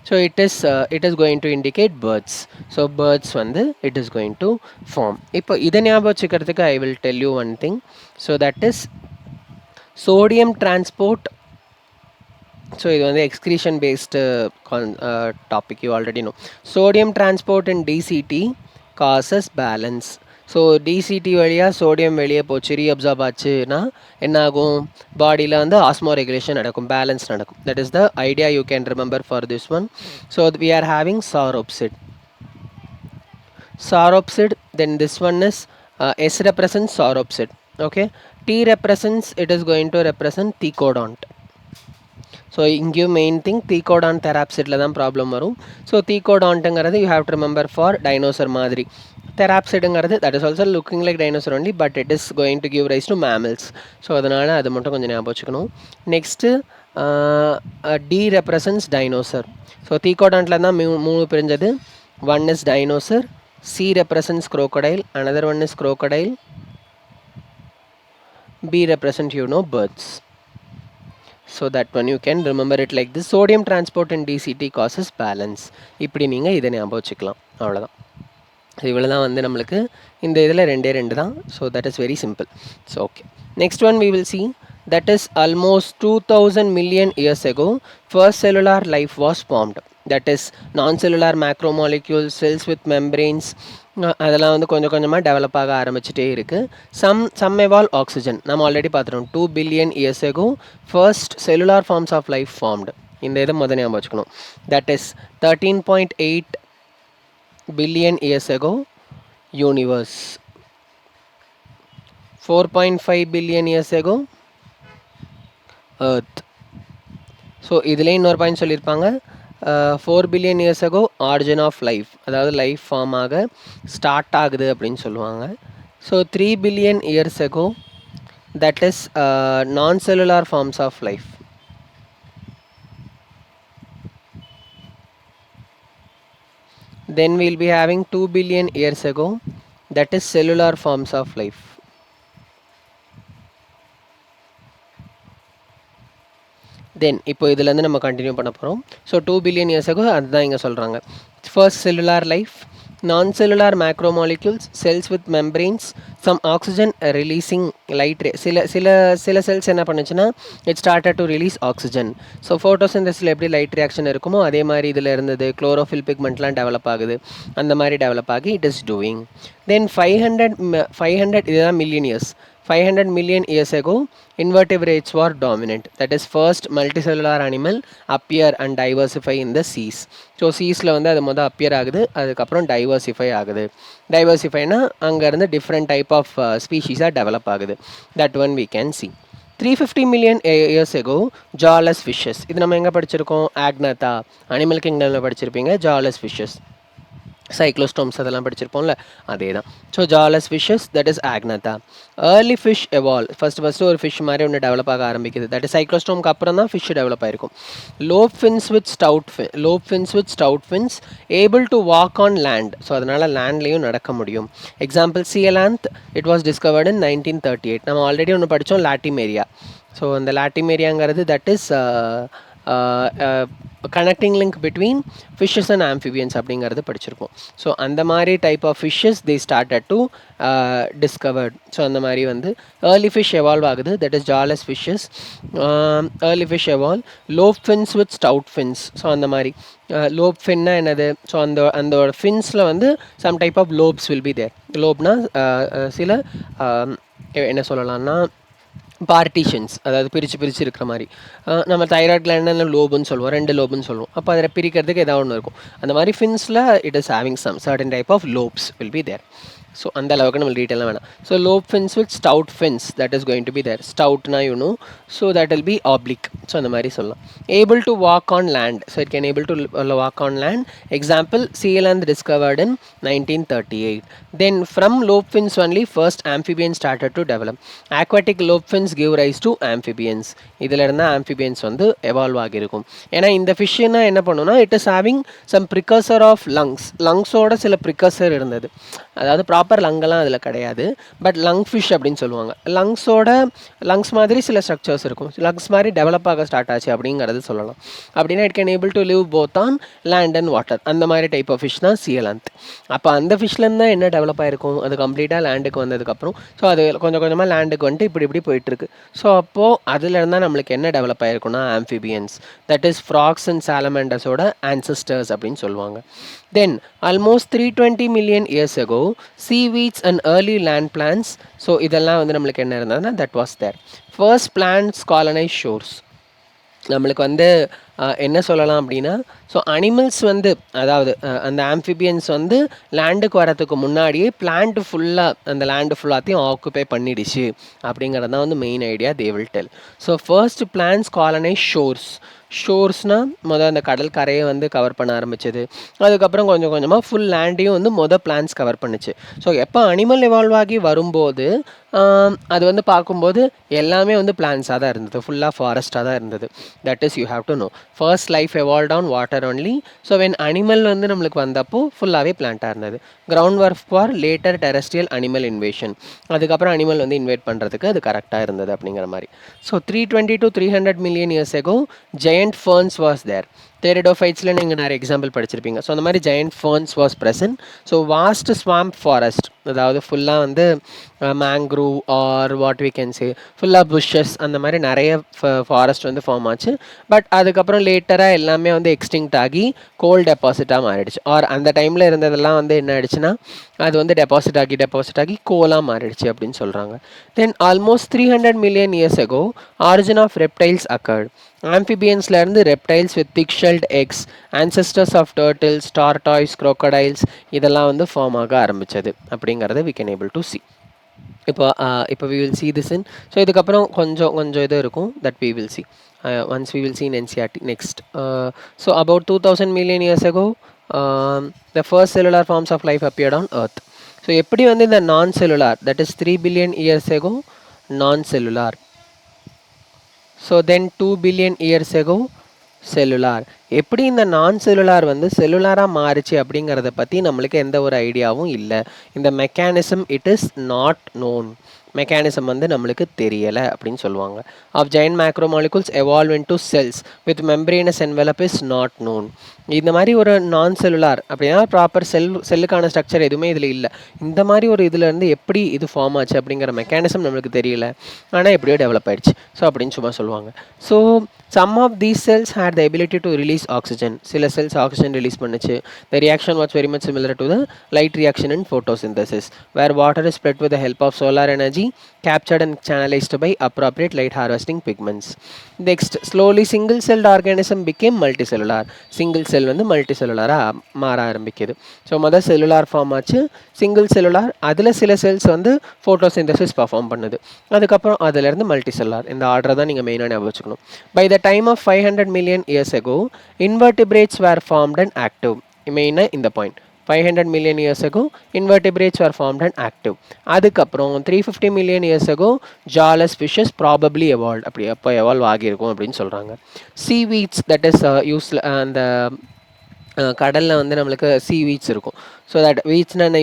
so it is going to indicate birds. So birds வந்து it is going to form. இப்போ இதை ஞாபகம் வச்சுக்கிறதுக்கு I will tell you one thing. So that is sodium transport. So இது வந்து excretion based topic, you already know. Sodium transport in DCT causes balance. So DCT வழியாக sodium வெளியே போச்சு, reabsorb ஆச்சுன்னா என்ன ஆகும், பாடியில் வந்து ஆஸ்மோ ரெகுலேஷன் நடக்கும், பேலன்ஸ் நடக்கும். That is the idea you can remember for this one. So we are having sauropsid, then this one is S represents sauropsid. Okay, T represents, it is going to represent thecodont. So இங்கேயும் main thing thecodont தெராப்சிட்டில் தான் problem வரும். So தீகோடான்ட்டுங்கிறது you have to remember for dinosaur மாதிரி. தெராப்சிடுங்கிறது that is also looking like dinosaur only, but it is going to give rise to mammals. So அதனால் அது மட்டும் கொஞ்சம் ஞாபகம் வச்சுக்கணும். Next D represents dinosaur. So தீகோடான்ட்டில் தான் 3 பிரிஞ்சது. One is dinosaur, C represents crocodile, another one is crocodile, B represent birds. So that one you can remember it like this. Sodium transport in DCT causes balance. இப்படி நீங்கள் இதை ஞாபகம் வச்சுக்கலாம், அவ்வளோதான். இவ்வளோ தான் வந்து நம்மளுக்கு இந்த இதில் 2 தான். So that is very simple. So okay, next one we will see. That is almost 2000 million years ago, first cellular life was formed. That is non-cellular macromolecules, cells with membranes, அதெல்லாம் வந்து கொஞ்சம் கொஞ்சமாக டெவலப் ஆக ஆரம்பிச்சுட்டே இருக்குது. Some evolve oxygen, நம்ம already பார்த்துட்டோம். 2 billion years ago first cellular forms of life formed. இந்த இதை முதல் ஞாபகம் வச்சுக்கணும். That is 13.8 billion years ago universe. 4.5 billion years ago, earth. So இதில் இன்னொரு பாயிண்ட் சொல்லியிருப்பாங்க, 4 billion years ago origin of life, அதாவது லைஃப் ஃபார்ம் ஆக ஸ்டார்ட் ஆகுது அப்படின்னு சொல்லுவாங்க. So 3 billion years ago, that is non-cellular forms of life. Then we'll be having 2 billion years ago, that is cellular forms of life. தென் இப்போ இதுலேருந்து நம்ம continue பண்ண போகிறோம். ஸோ 2 billion years ago அதுதான் இங்கே சொல்கிறாங்க. First cellular life, non-cellular macromolecules, cells with membranes, some oxygen releasing light ray. சில cells என்ன பண்ணுச்சுன்னா it started to release oxygen. So ஃபோட்டோசிந்தசிஸில் எப்படி லைட் ரியாக்ஷன் இருக்குமோ அதே மாதிரி இதில் இருந்தது. குளோரோஃபில் பிக்மெண்ட்லாம் டெவலப் ஆகுது, அந்த மாதிரி டெவலப் ஆகி இட் இஸ் டூயிங். தென் 500 இதுதான் million years. 500 million years ago, invertebrates were dominant. That is first multicellular animal appear and diversify in the seas. So சீஸில் வந்து அது மொதல் அப்பியர் ஆகுது, அதுக்கப்புறம் டைவர்சிஃபை ஆகுது. டைவர்சிஃபைனா அங்கேருந்து டிஃப்ரெண்ட் டைப் ஆஃப் ஸ்பீஷீஸாக டெவலப் ஆகுது. That one we can see. 350 million years ago, jawless fishes. இது நம்ம எங்கே படிச்சிருக்கோம்? ஆக்னத்தா, அனிமல் கிங்டமில் படிச்சிருப்பீங்க. jawless fishes, சைக்ளோஸ்டோம்ஸ் அதெல்லாம் படிச்சிருப்போம்ல, அதே தான். So jawless fishes, that is agnatha. Early fish evolve, first ஒரு ஃபிஷ் மாதிரி ஒன்று டெவலப் ஆக ஆரம்பிக்குது. தட் இஸ் சைக்ளோஸ்டோம்க்கு அப்புறம் தான் ஃபிஷ் டெவலப் ஆயிருக்கும். Lobe fins with stout fins able to walk on land. So அதனால் லேண்ட்லேயும் நடக்க முடியும். Example coelacanth, it was discovered in 1938. நம்ம ஆல்ரெடி ஒன்று படித்தோம், லாட்டிமேரியா. ஸோ அந்த லாட்டிமேரியாங்கிறது that is connecting link between fishes and amphibians அப்படிங்கிறது படிச்சிருக்கோம். ஸோ அந்த மாதிரி type of fishes they started to discovered. So அந்த மாதிரி வந்து ஏர்லி ஃபிஷ் எவால்வ் ஆகுது, that is jawless fishes. Early fish evolve. Lobe fins with stout fins. So அந்த மாதிரி லோப் ஃபின்னா என்னது? ஸோ அந்த ஃபின்ஸில் வந்து some type of lobes will be there. லோப்னா சில என்ன சொல்லலாம்னா பார்ட்டிஷன்ஸ், அதாவது பிரித்து இருக்கிற மாதிரி. நம்ம தைராய்ட் கிளாண்ட் லோபுன்னு சொல்லுவோம், 2 லோபுன்னு சொல்லுவோம். அப்போ அதில் பிரிக்கிறதுக்கு ஏதாவது ஒன்று இருக்கும். அந்த மாதிரி ஃபின்ஸில் it is having some certain type of lobes will be there. So அந்த அளவுக்கு நம்ம டீட்டெயிலாக வேணாம். So lobe fins with stout fins, that is going to be there. ஸ்டவுட்னா you know, so that will be oblique. So அந்த மாதிரி சொல்லலாம். Able to walk on land, so it can able to walk on land. Example coelacanth discovered in 1938. Then from lobe fins only first amphibian started to develop. Aquatic lobe fins give rise to amphibians. இதில் இருந்தால் amphibians வந்து evolve ஆகியிருக்கும். ஏன்னா இந்த ஃபிஷ்ஷுன்னா என்ன பண்ணுன்னா, it is having some precursor of லங்ஸோட சில ப்ரிகர்சர் இருந்தது. அதாவது ப்ராப்பர் லங்கெல்லாம் அதில் கிடையாது, பட் லங் ஃபிஷ் அப்படின்னு சொல்லுவாங்க. லங்ஸ் மாதிரி சில ஸ்ட்ரக்சர்ஸ் இருக்கும். லங்ஸ் மாதிரி டெவலப் ஆக ஸ்டார்ட் ஆச்சு அப்படிங்கிறது சொல்லலாம். அப்படின்னா it can able to live both on land and water. அந்த மாதிரி டைப் ஆஃப் ஃபிஷ் தான் சியலாந்த். அப்போ அந்த ஃபிஷ்லேருந்து தான் என்ன டெவலப் ஆகிருக்கும்? அது கம்ப்ளீட்டாக லேண்டுக்கு வந்ததுக்கப்புறம், ஸோ அது கொஞ்சம் கொஞ்சமாக லேண்டுக்கு வந்துட்டு இப்படி போயிட்டுருக்கு. ஸோ அப்போது அதுலேருந்து தான் நம்மளுக்கு என்ன டெவலப் ஆகிருக்குன்னா amphibians, that is frogs and சாலமேண்டர்ஸோட ஆன்சஸ்டர்ஸ் அப்படின்னு சொல்லுவாங்க. Then almost 320 million years ago, seaweeds and early land plants. ஸோ இதெல்லாம் வந்து நம்மளுக்கு என்ன இருந்ததுன்னா that was there. First plants colonise shores. நம்மளுக்கு வந்து என்ன சொல்லலாம் அப்படின்னா, ஸோ அனிமல்ஸ் வந்து அதாவது அந்த ஆம்ஃபிபியன்ஸ் வந்து லேண்டுக்கு வரத்துக்கு முன்னாடியே பிளான்ட்டு ஃபுல்லாக அந்த லேண்டு ஃபுல்லாத்தையும் ஆக்குபை பண்ணிடுச்சு அப்படிங்கிறது தான் வந்து main idea they will tell. So first plants colonise ஷோர்ஸ்னால் அந்த கடல் கரையை வந்து கவர் பண்ண ஆரம்பிச்சது. அதுக்கப்புறம் கொஞ்சம் கொஞ்சமாக ஃபுல் லேண்டையும் வந்து பிளான்ஸ் கவர் பண்ணுச்சு. ஸோ எப்போ அனிமல் எவால்வ் ஆகி வரும்போது அது வந்து பார்க்கும்போது எல்லாமே வந்து பிளான்ஸாக தான் இருந்தது, ஃபுல்லாக ஃபாரஸ்ட்டாக தான் இருந்தது. That is you have to know. First life evolved on water only. So when animal வந்து நம்மளுக்கு வந்தப்போ ஃபுல்லாகவே பிளான்ட்டாக இருந்தது. Ground work for later terrestrial animal invasion. அதுக்கப்புறம் அனிமல் வந்து இன்வைட் பண்ணுறதுக்கு அது கரெக்டாக இருந்தது அப்படிங்கிற மாதிரி. So 320 to 300 million years ago, giant ferns was there. Pteridophytes-ல நீங்கள் நிறைய எக்ஸாம்பிள் படிச்சிருப்பீங்க. ஸோ அந்த மாதிரி giant ferns was present. So vast swamp forest, அதாவது ஃபுல்லாக வந்து mangrove or what we can say ஃபுல்லாக புஷ்ஷஸ், அந்த மாதிரி நிறைய ஃபாரஸ்ட் வந்து ஃபார்ம் ஆச்சு. பட் அதுக்கப்புறம் லேட்டராக எல்லாமே வந்து எக்ஸ்டிங்க்ட் ஆகி கோல் டெபாசிட்டாக மாறிடுச்சு. ஆர் அந்த டைமில் இருந்ததெல்லாம் வந்து என்ன ஆயிடுச்சுன்னா அது வந்து டெபாசிட் ஆகி கோலாக மாறிடுச்சு அப்படின்னு சொல்கிறாங்க. Then almost 300 million years ago origin of reptiles occurred. ஆம்பிபியன்ஸ்லேருந்து reptiles with thick shelled eggs, ancestors of turtles, tortoise, crocodiles இதெல்லாம் வந்து ஃபார்ம் ஆக ஆரம்பித்தது அப்படிங்கிறத we can able to see. இப்போ we will see this in, so இதுக்கப்புறம் கொஞ்சம் கொஞ்சம் இது இருக்கும் that we will see once we will see in NCERT next. So about 2000 million years ago the first cellular forms of life appeared on earth. So எப்படி வந்து இந்த நான் cellular, that is 3 billion years ago நான் cellular, so then 2 billion years ago cellular, எப்படி இந்த நான் cellular வந்து செல்லுலாராக மாறுச்சு அப்படிங்கிறத பற்றி நம்மளுக்கு எந்த ஒரு ஐடியாவும் இல்லை. இந்த mechanism it is not known, mechanism வந்து நம்மளுக்கு தெரியலை அப்படின்னு சொல்லுவாங்க. Of giant macromolecules evolve into cells with membranous envelope is not known. இந்த மாதிரி ஒரு நான் செல்லுலார் அப்படின்னா ப்ராப்பர் செல்லுக்கான ஸ்ட்ரக்சர் எதுவுமே இதில் இல்லை. இந்த மாதிரி ஒரு இதுலேருந்து எப்படி இது ஃபார்ம் ஆச்சு அப்படிங்கிற மெக்கானிசம் நம்மளுக்கு தெரியல, ஆனால் எப்படியோ டெவலப் ஆயிடுச்சு ஸோ அப்படின்னு சும்மா சொல்லுவாங்க. So some of these cells had the ability to release oxygen. சில cells oxygen release பண்ணுச்சு. The reaction was very much similar to the light reaction in photosynthesis, where water is spread with the help of solar energy captured and channelized by appropriate light harvesting pigments. Next, slowly single celled organism became multicellular. Single cell வந்து multicellular மாற ஆரம்பிக்குது. So முதல் cellular form ஆச்சு, single cellular, அதில் சில cells வந்து photosynthesis perform பண்ணுது, அதுக்கப்புறம் அதிலேருந்து மல்டிசெல்லார். இந்த ஆர்டரை தான் நீங்கள் மெயினாக ஞாபகம் வச்சுக்கணும். By the time of 500 million years ago invertebrates were formed and active. மெயினாக இந்த point, 500 million years ago invertebrates were formed and active. அதுக்கப்புறம் 350 million years ago jawless fishes probably evolved. அப்படி எப்போ எவால்வ் ஆகியிருக்கும் அப்படின்னு சொல்கிறாங்க. seaweeds, that is அந்த கடலில் வந்து நம்மளுக்கு சீவீட்ஸ் இருக்கும். ஸோ தட் வீட்ஸ்னா என்ன,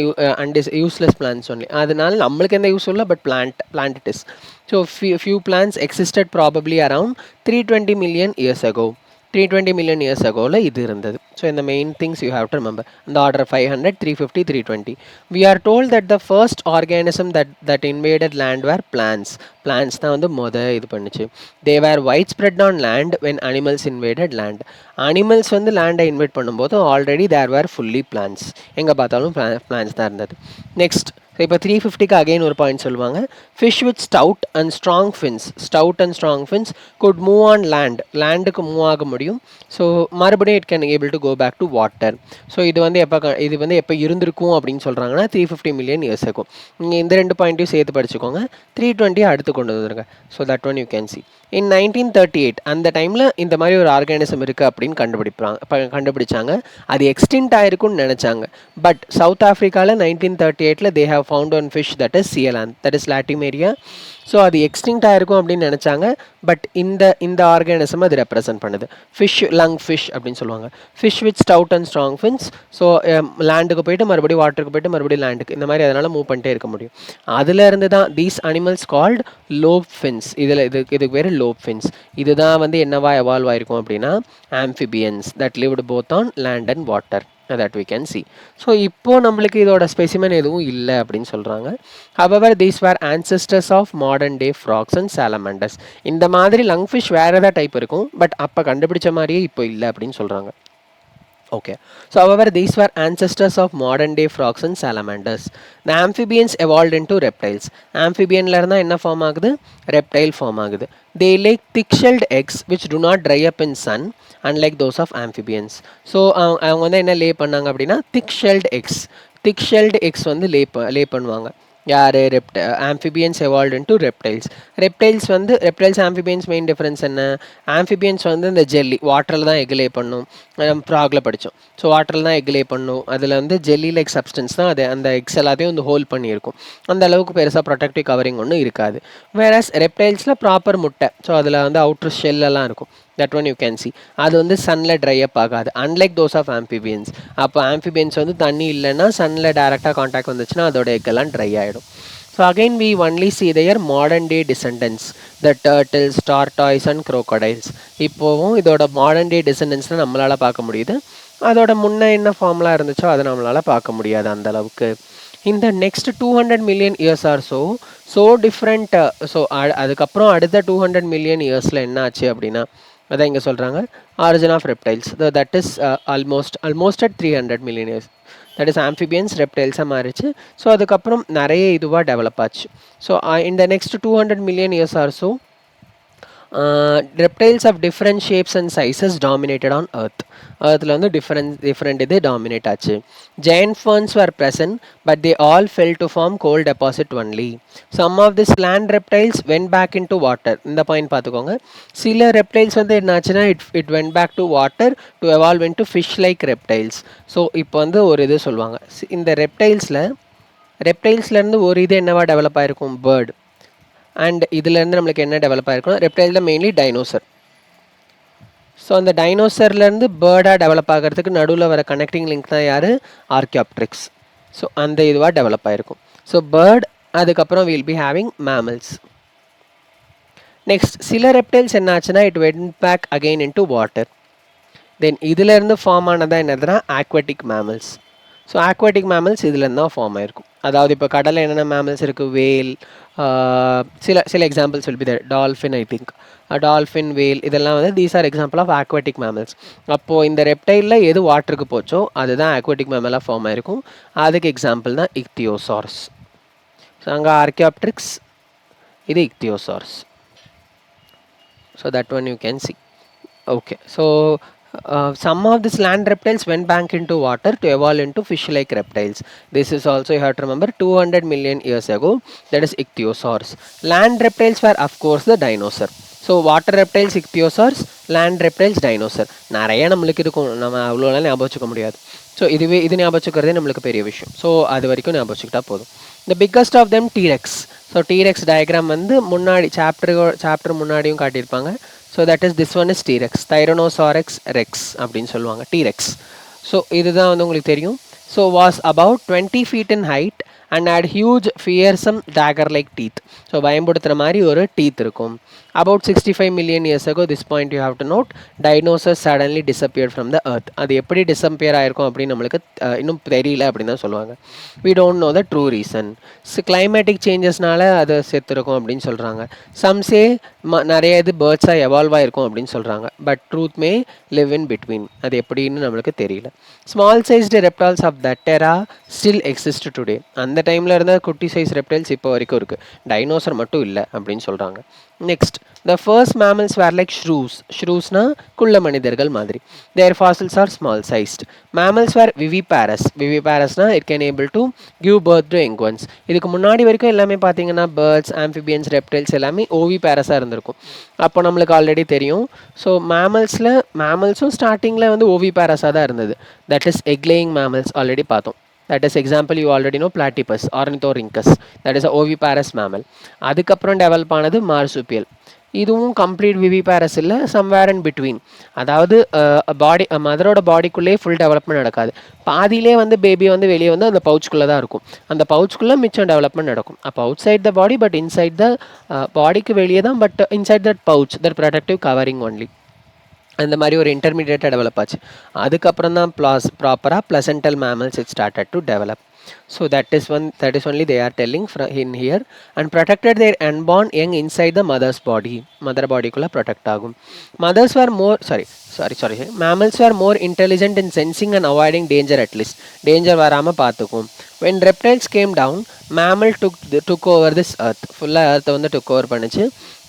யூஸ்லெஸ் பிளான்ஸ் ஒன்லி, அதனால நம்மளுக்கு எந்த யூஸ் இல்லை, but plant it is. So few plants existed probably around 320 million years ago. 320 million years agoவில் இது இருந்தது. ஸோ இந்த main things you have to remember. இந்த order 500, 350, 320. We are told that the first organism that invaded land were plants. Plants தான் வந்து இது பண்ணுச்சு. They were widespread on land when animals invaded land. Animals வந்து லேண்டை invade பண்ணும்போது already there were fully plants, எங்கே பார்த்தாலும் பிளான்ஸ் தான் இருந்தது. நெக்ஸ்ட், இப்போ 350க்கு அகைன் ஒரு பாயிண்ட் சொல்லுவாங்க. Fish with stout and strong fins, stout and strong fins could move on லேண்டுக்கு மூவ் ஆக முடியும். ஸோ மறுபடியும் it can able to go back to water. So இது வந்து எப்போ இருந்திருக்கும் அப்படின்னு சொல்கிறாங்கன்னா 350 million years ago. நீங்கள் இந்த ரெண்டு பாயிண்ட்டையும் சேர்த்து படிச்சுக்கோங்க. 320 அடுத்து கொண்டு வந்துருங்க. So that one you can see. In 1938 அந்த டைமில் இந்த மாதிரி ஒரு ஆர்கானிசம் இருக்குது அப்படின்னு கண்டுபிடிச்சாங்க. அது எக்ஸ்டின்ட் ஆயிருக்குன்னு நினச்சாங்க. பட் சவுத் ஆஃப்ரிக்காவில் 1938 they have found one fish that is சியலான், தட் இஸ் லாட்டிமேரியா. ஸோ அது எக்ஸ்டிங்க்ட் ஆயிருக்கும் அப்படின்னு நினச்சாங்க. பட் இந்த ஆர்கானிசம் அது ரெப்ரசன்ட் பண்ணுது. ஃபிஷ் லங் ஃபிஷ் அப்படின்னு சொல்லுவாங்க. Fish with stout and strong fins. So லேண்டுக்கு போயிட்டு மறுபடியும் வாட்டருக்கு போயிட்டு மறுபடியும் லேண்டுக்கு, இந்த மாதிரி அதனால் மூவ் பண்ணிட்டே இருக்க முடியும். அதுலேருந்து தான் these animals called lobe fins. இதுக்கு பேர் லோப் ஃபின்ஸ். இதுதான் வந்து என்னவா எவால்வ் ஆயிருக்கும் அப்படின்னா amphibians that lived both on land and water, that we can see. So இப்போ நம்மளுக்கு இதோட ஸ்பெசிமென் எதுவும் இல்லை அப்படின்னு சொல்கிறாங்க. however these were ancestors of modern day frogs and salamanders. இந்த மாதிரி லங் ஃபிஷ் வேறு ஏதாவது டைப் இருக்கும், பட் அப்போ கண்டுபிடிச்ச மாதிரியே இப்போ இல்லை அப்படின்னு சொல்கிறாங்க. Okay, so however these were ancestors of modern day frogs and salamanders. The amphibians evolved into reptiles. Amphibian ல இருந்தா என்ன ஃபார்ம் ஆகுது, reptile ஃபார்ம் ஆகுது. They lay thick shelled eggs which do not dry up in sun unlike those of amphibians. So அவங்க வந்து என்ன லே பண்ணாங்க அப்படின்னா thick shelled eggs வந்து லே பண்ணுவாங்க. யார், amphibians evolve into reptiles amphibians main difference என்ன, ஆம்பிபியன்ஸ் வந்து இந்த ஜெல்லி வாட்டரில் தான் எக் லே பண்ணும், ஃப்ராகில் படித்தோம். ஸோ வாட்டரில் தான் எக் லே பண்ணும், அதில் வந்து ஜெல்லி லைக் சப்ஸ்டன்ஸ் தான் அது, அந்த எக்ஸ் எல்லாத்தையும் வந்து ஹோல்ட் பண்ணியிருக்கும். அந்த அளவுக்கு பெருசாக ப்ரொடெக்டிவ் கவரிங் ஒன்றும் இருக்காது. வேறஸ் ரெப்டைல்ஸில் ப்ராப்பர் முட்டை, ஸோ அதில் வந்து அவுட்ரு ஷெல்லெல்லாம் இருக்கும். That one you can C. அது வந்து சன்னில் ட்ரை அப் ஆகாது, அன்லைக் தோஸ் ஆஃப் ஆம்பிபியன்ஸ். அப்போ ஆம்பிபியன்ஸ் வந்து தண்ணி இல்லைன்னா சன்னில் டேரெக்டாக காண்டாக்ட் வந்துச்சுன்னா அதோட எக்கெல்லாம் ட்ரை ஆகிடும். So again we only see their modern day descendants, the turtles, tortoise and crocodiles. இப்போவும் இதோட மாடர்ன் டே டிசெண்டன்ஸ்னால் நம்மளால் பார்க்க முடியுது. அதோட முன்னே என்ன ஃபார்ம்லாம் இருந்துச்சோ அதை நம்மளால் பார்க்க முடியாது அந்த அளவுக்கு. இந்த next 200 million years are so different. So அதுக்கப்புறம் அடுத்த 200 million இயர்ஸில் என்ன ஆச்சு அப்படின்னா அதான் இங்கே சொல்கிறாங்க origin of reptiles, that is almost at 300 million years. That is amphibians ரெப்டைல்ஸாக மாறிச்சு. ஸோ அதுக்கப்புறம் நிறைய இதுவாக டெவலப் ஆச்சு. ஸோ இந்த next 200 million years are so reptiles of different shapes and sizes dominated on earth. earthல வந்து different இது dominate ஆச்சு. Giant ferns were present but they all fell to form coal deposit only. Some of these land reptiles went back into water. இந்த point பார்த்துக்கோங்க. சில reptiles வந்து என்னாச்சுன்னா it went back to water to evolve into fish like reptiles. So இப்போ வந்து ஒரு இது சொல்லுவாங்க, இந்த ரெப்டைல்ஸ்லேருந்து ஒரு இது என்னவா டெவலப் ஆயிருக்கும், பேர்டு. அண்ட் இதுலேருந்து நம்மளுக்கு என்ன டெவலப் ஆகிருக்கணும், ரெப்டைலில் மெயின்லி டைனோசர். ஸோ அந்த டைனோசர்லேருந்து பேர்டாக டெவலப் ஆகிறதுக்கு நடுவில் வர கனெக்டிங் லிங்க் தான் யார், ஆர்கியாப்ட்ரிக்ஸ். ஸோ அந்த இதுவாக டெவலப் ஆகிருக்கும். ஸோ பேர்ட், அதுக்கப்புறம் will be having mammals. Next சில ரெப்டைல்ஸ் என்ன ஆச்சுன்னா it went back again into water. Then இதிலேருந்து ஃபார்ம் ஆனதான் என்னதுன்னா aquatic mammals. So aquatic mammals இதுலேருந்து தான் ஃபார்ம் ஆகிருக்கும். அதாவது இப்போ கடலில் என்னென்ன மேமல்ஸ் இருக்குது, வேல், சில examples will be there, dolphin, I think dolphin, whale, இதெல்லாம் வந்து these are example of aquatic mammals. அப்போது இந்த ரெப்டைலில் எது வாட்டருக்கு போச்சோ அதுதான் ஆக்வாட்டிக் மேமலாக ஃபார்ம் ஆகிருக்கும். அதுக்கு எக்ஸாம்பிள் தான் இக்தியோசார்ஸ். ஸோ அங்கே ஆர்கியாப்ட்ரிக்ஸ், இது ichthyosaurs. So that one you can see. Okay, so some of these land reptiles went back into water to evolve into fish-like reptiles. This is also, you have to remember, 200 million years ago. That is ichthyosaurs. Land reptiles were of course the dinosaur. So water reptiles ichthyosaurs, land reptiles dinosaur. நிறைய நம்மளுக்கு இருக்கும், நம்ம அவ்வளோலாம் ஞாபகம் வச்சுக்க முடியாது. So இது ஞாபகம் வச்சுக்கிறதே நம்மளுக்கு பெரிய விஷயம். ஸோ அது வரைக்கும் ஞாபகம் வச்சுக்கிட்டா போதும். The biggest of them T rex. So T rex diagram வந்து முன்னாடி சாப்டர் முன்னாடியும் காட்டியிருப்பாங்க. So that is this one is T rex, tyrannosaurus rex அப்படின்னு சொல்லுவாங்க, டீரெக்ஸ். ஸோ இதுதான் வந்து உங்களுக்கு தெரியும். So was about 20 feet in height and had huge fearsome dagger like teeth. So பயன்படுத்துகிற மாதிரி ஒரு டீத் இருக்கும். About 65 million years ago, this point you have to note, dinosaurs suddenly disappeared from the earth. அது எப்படி disappear ஆயிருக்கும் அப்படின்னு நம்மளுக்கு இன்னும் தெரியல அப்படின்னு தான் சொல்லுவாங்க. We don't know the true reason. Climatic சேஞ்சஸ்னால அது செத்துருக்கும் அப்படின்னு சொல்கிறாங்க. சம் சே நிறைய இது பேர்ட்ஸாக எவால்வ் ஆகிருக்கும் அப்படின்னு சொல்கிறாங்க. But truth may live in between. அது எப்படின்னு நம்மளுக்கு தெரியல. Small sized reptiles of that terra still exist today. அந்த டைமில் இருந்த குட்டி சைஸ் ரெப்டைல்ஸ் இப்போ வரைக்கும் இருக்குது, டைனோசர் மட்டும் இல்லை அப்படின்னு சொல்கிறாங்க. Next, the first mammals were like shrews. Shrewsனா குள்ள மனிதர்கள் மாதிரி. Their fossils are small sized. Mammals were viviparous. Viviparous-னா it can able to give birth to young ones. இதுக்கு முன்னாடி வரைக்கும் எல்லாமே பார்த்தீங்கன்னா பேர்ட்ஸ், ஆம்ஃபிபியன்ஸ், ரெப்டைல்ஸ் எல்லாமே ஓவிபாரஸாக இருந்திருக்கும். அப்போ நம்மளுக்கு ஆல்ரெடி தெரியும். ஸோ மேமல்ஸும் ஸ்டார்டிங்கில் வந்து ஓவிபாரஸாக தான் இருந்தது. That is egg laying mammals already பார்த்தோம். That is example you already know, platypus, ornithorhynchus. That is a oviparous mammal. அதுக்கப்புறம் டெவலப் ஆனது மார்சுபியல். இதுவும் கம்ப்ளீட் விவிபாரஸ் இல்லை, சம்வேர் இன் பிட்வீன். அதாவது பாடி, மதரோட பாடிக்குள்ளேயே ஃபுல் டெவலப்மெண்ட் நடக்காது. பாதியிலே வந்து பேபி வந்து வெளியே வந்து அந்த பவுச்சுக்குள்ளே தான் இருக்கும். அந்த பவுச்சுக்குள்ளே மிச்சம் டெவலப்மெண்ட் நடக்கும். அப்போ outside the body, but inside the பாடிக்கு வெளியே தான், but inside that pouch, that protective covering only. அந்த மாதிரி ஒரு இன்டர்மீடியேட்டாக டெவலப் ஆச்சு. அதுக்கப்புறம் தான் ப்ராப்பராக placental mammals it started to develop. So that is only they are telling in here. And protected their unborn young inside the mother's body. Mother பாடிக்குள்ளே protect ஆகும். Mammals were more intelligent in sensing and avoiding danger, at least danger வராமல் பார்த்துக்கும். when reptiles came down, mammal took over this earth. ஃபுல்லாக earth வந்து took over பண்ணுச்சு.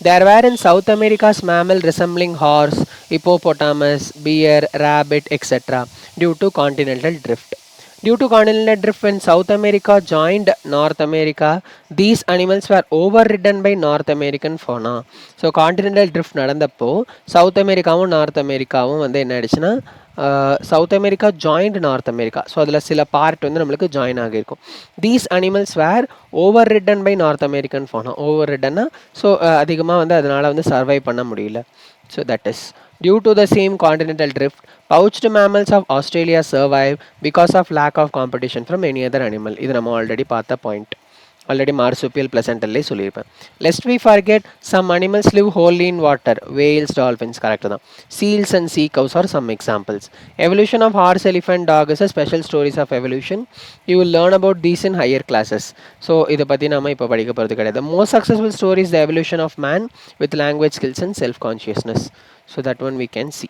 There were in South America's mammal resembling horse, hippopotamus, bear, rabbit, etc. due to continental drift. Due to continental drift, when South America joined North America, these animals were overridden by North American fauna. So continental drift நடந்தப்போ South அமெரிக்காவும் North அமெரிக்காவும் வந்து என்ன ஆயிடுச்சுன்னா, South America joint North America. So அதில் சில part வந்து நம்மளுக்கு ஜாயின் ஆகியிருக்கும். These animals were overridden by North American fauna. ஓவர் ரிட்டன்னா ஸோ அதிகமாக வந்து அதனால் வந்து சர்வை பண்ண முடியல. So that is due to the same continental drift, pouched mammals of Australia survive because of lack of competition from any other animal. இது நம்ம ஆல்ரெடி பார்த்த பாயிண்ட், ஆல்ரெடி மார்சுபியல் பிளசன்டல்லே சொல்லியிருப்பேன். Lest we forget some animals live wholly in water. Whales, dolphins correct தான். Seals and sea cows are some examples. Evolution of horse, elephant, dog is a special stories of evolution. You will learn about these in higher classes. So இதை பற்றி நம்ம இப்போ படிக்க போகிறது கிடையாது. Most successful stories the evolution of man with language skills and self consciousness. So that one we can see.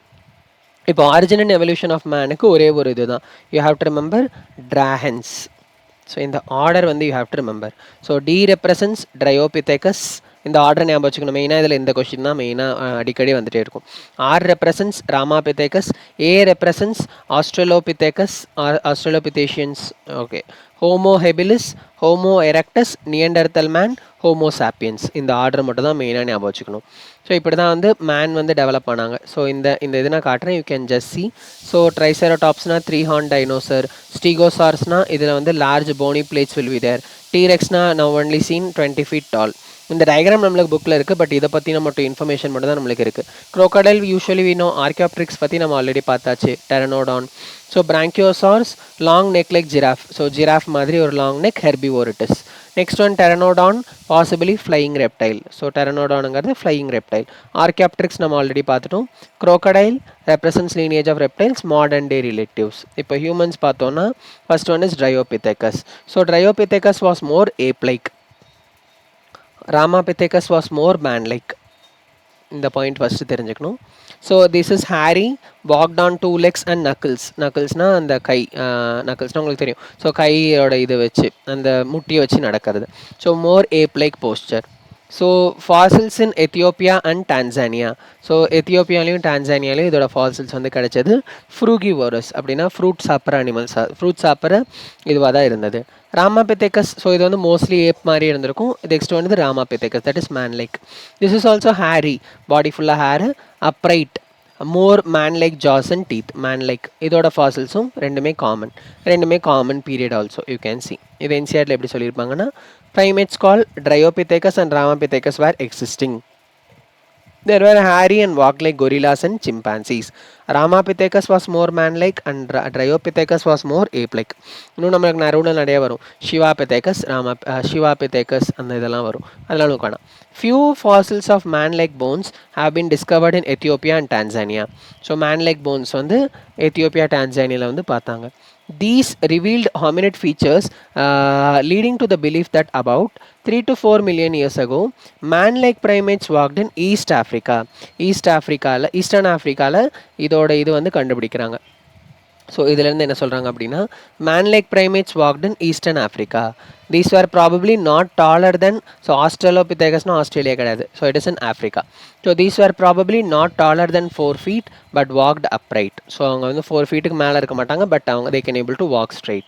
இப்போ origin and evolution of மேனுக்கு ஒரே ஒரு இதுதான், யூ ஹாவ் டு ரிமெம்பர் ட்ராஹன்ஸ். ஸோ இந்த ஆர்டர் வந்து you have to remember. So D represents dryopithecus, இந்த order ஞாபகம் வச்சுக்கணும். மெயினாக இதில் இந்த கொஸ்டின் தான் மெயினாக அடிக்கடி வந்துட்டே இருக்கும். R represents ramapithecus, A represents australopithecus australopithecines. Okay. Homo habilis, homo erectus, நியண்டர்தல் man, homo sapiens. இந்த ஆர்டர் மட்டும் தான் மெயினாக ஞாபகம் வச்சுக்கணும். ஸோ இப்படி தான் வந்து மேன் வந்து டெவலப் பண்ணாங்க. ஸோ இந்த இது நான் காட்டுறேன், you can just see. So ட்ரைசெராடாப்ஸ்னால் 3 ஹார்ன் டைனோசர், ஸ்டீகோசார்ஸ்னால் இதில் வந்து large bony plates will be there, டீரெக்ஸ்னா நான் ஒன்லி சீன் 20 feet டால். இந்த டயக்ராம் நம்மளுக்கு புக்கில் இருக்குது, பட் இதை பற்றின மட்டும் இன்ஃபர்மேஷன் மட்டும் தான் நம்மளுக்கு இருக்குது. க்ரோக்கடைல் யூஸ்வலி வீணோ, ஆர்கியாப்ட்ரிக்ஸ் பற்றி நம்ம ஆல்ரெடி பார்த்தாச்சு, pteranodon. So brachiosaurs long neck like giraffe, so giraffe மாதிரி ஒரு long neck, herbivorous. Next one pteranodon, possibly flying reptile. So டெரனோடானுங்கிறது ஃப்ளையிங் ரெப்டைல். ஆர்கியாப்ட்ரிக்ஸ் நம்ம ஆல்ரெடி பார்த்துட்டோம். Crocodile represents lineage of reptiles, modern day relatives. இப்போ humans பார்த்தோன்னா first one is dryopithecus. So dryopithecus was more ape like, Ramapithecus was more man-like. இந்த point first தெரிஞ்சுக்கணும். So this is hairy, walked on 2 legs and knuckles. நக்கிள்ஸ்னால் அந்த கை, நக்கிள்ஸ்னால் உங்களுக்கு தெரியும். So கையோட இதை வச்சு அந்த முட்டியை வச்சு நடக்கிறது. So more ape like posture. So fossils in Ethiopia and Tanzania. So எத்தியோப்பியாலையும் டான்சானியாலையும் இதோட ஃபாசில்ஸ் வந்து கிடைச்சது. ஃப்ரூகிவோரஸ் அப்படின்னா ஃப்ரூட் சாப்பிட்ற அனிமல்ஸ், ஃப்ரூட் சாப்பிட்ற இதுவாக தான் இருந்தது. ராமாபிதேகஸ், ஸோ இது வந்து மோஸ்ட்லி ஏப் மாதிரி இருந்திருக்கும். நெக்ஸ்ட் வந்து ramapithecus, that is man like. This is also hairy, body ஃபுல்லாக hair, upright, more man like jaws and teeth, man like. இதோட ஃபாசில்ஸும் ரெண்டுமே common period also you can see. இது என்சிஆர்ல எப்படி சொல்லியிருப்பாங்கன்னா, primates called Dryopithecus and Ramapithecus were existing. There were hairy and walked like gorillas and chimpanzees. Ramapithecus was more man-like and Dryopithecus was more ape-like. இன்னும் நம்மளுக்கு நிறைய வரும், Shivapithecus, Shivapithecus அந்த இதெல்லாம் வரும், அதெல்லாம் நோக்கணும். Few fossils of man-like bones have been discovered in Ethiopia and Tanzania. So man-like bones வந்து Ethiopia டான்சானியாவில் வந்து பார்த்தாங்க. These revealed hominid features leading to the belief that about 3 to 4 million years ago, man-like primates walked in East Africa. Eastern Africa இதோட இது வந்து கண்டுபிடிக்கிறாங்க. So இதுலேருந்து என்ன சொல்கிறாங்க அப்படின்னா, man-like primates walked in Eastern Africa. These were probably not taller than, so Australopithecusனா Australia கிடையாது, so it is in Africa. So these were probably not taller than 4 feet but walked upright. So அவங்க வந்து 4 feetக்கு மேலே இருக்க மாட்டாங்க, but அவங்க they can able to walk straight.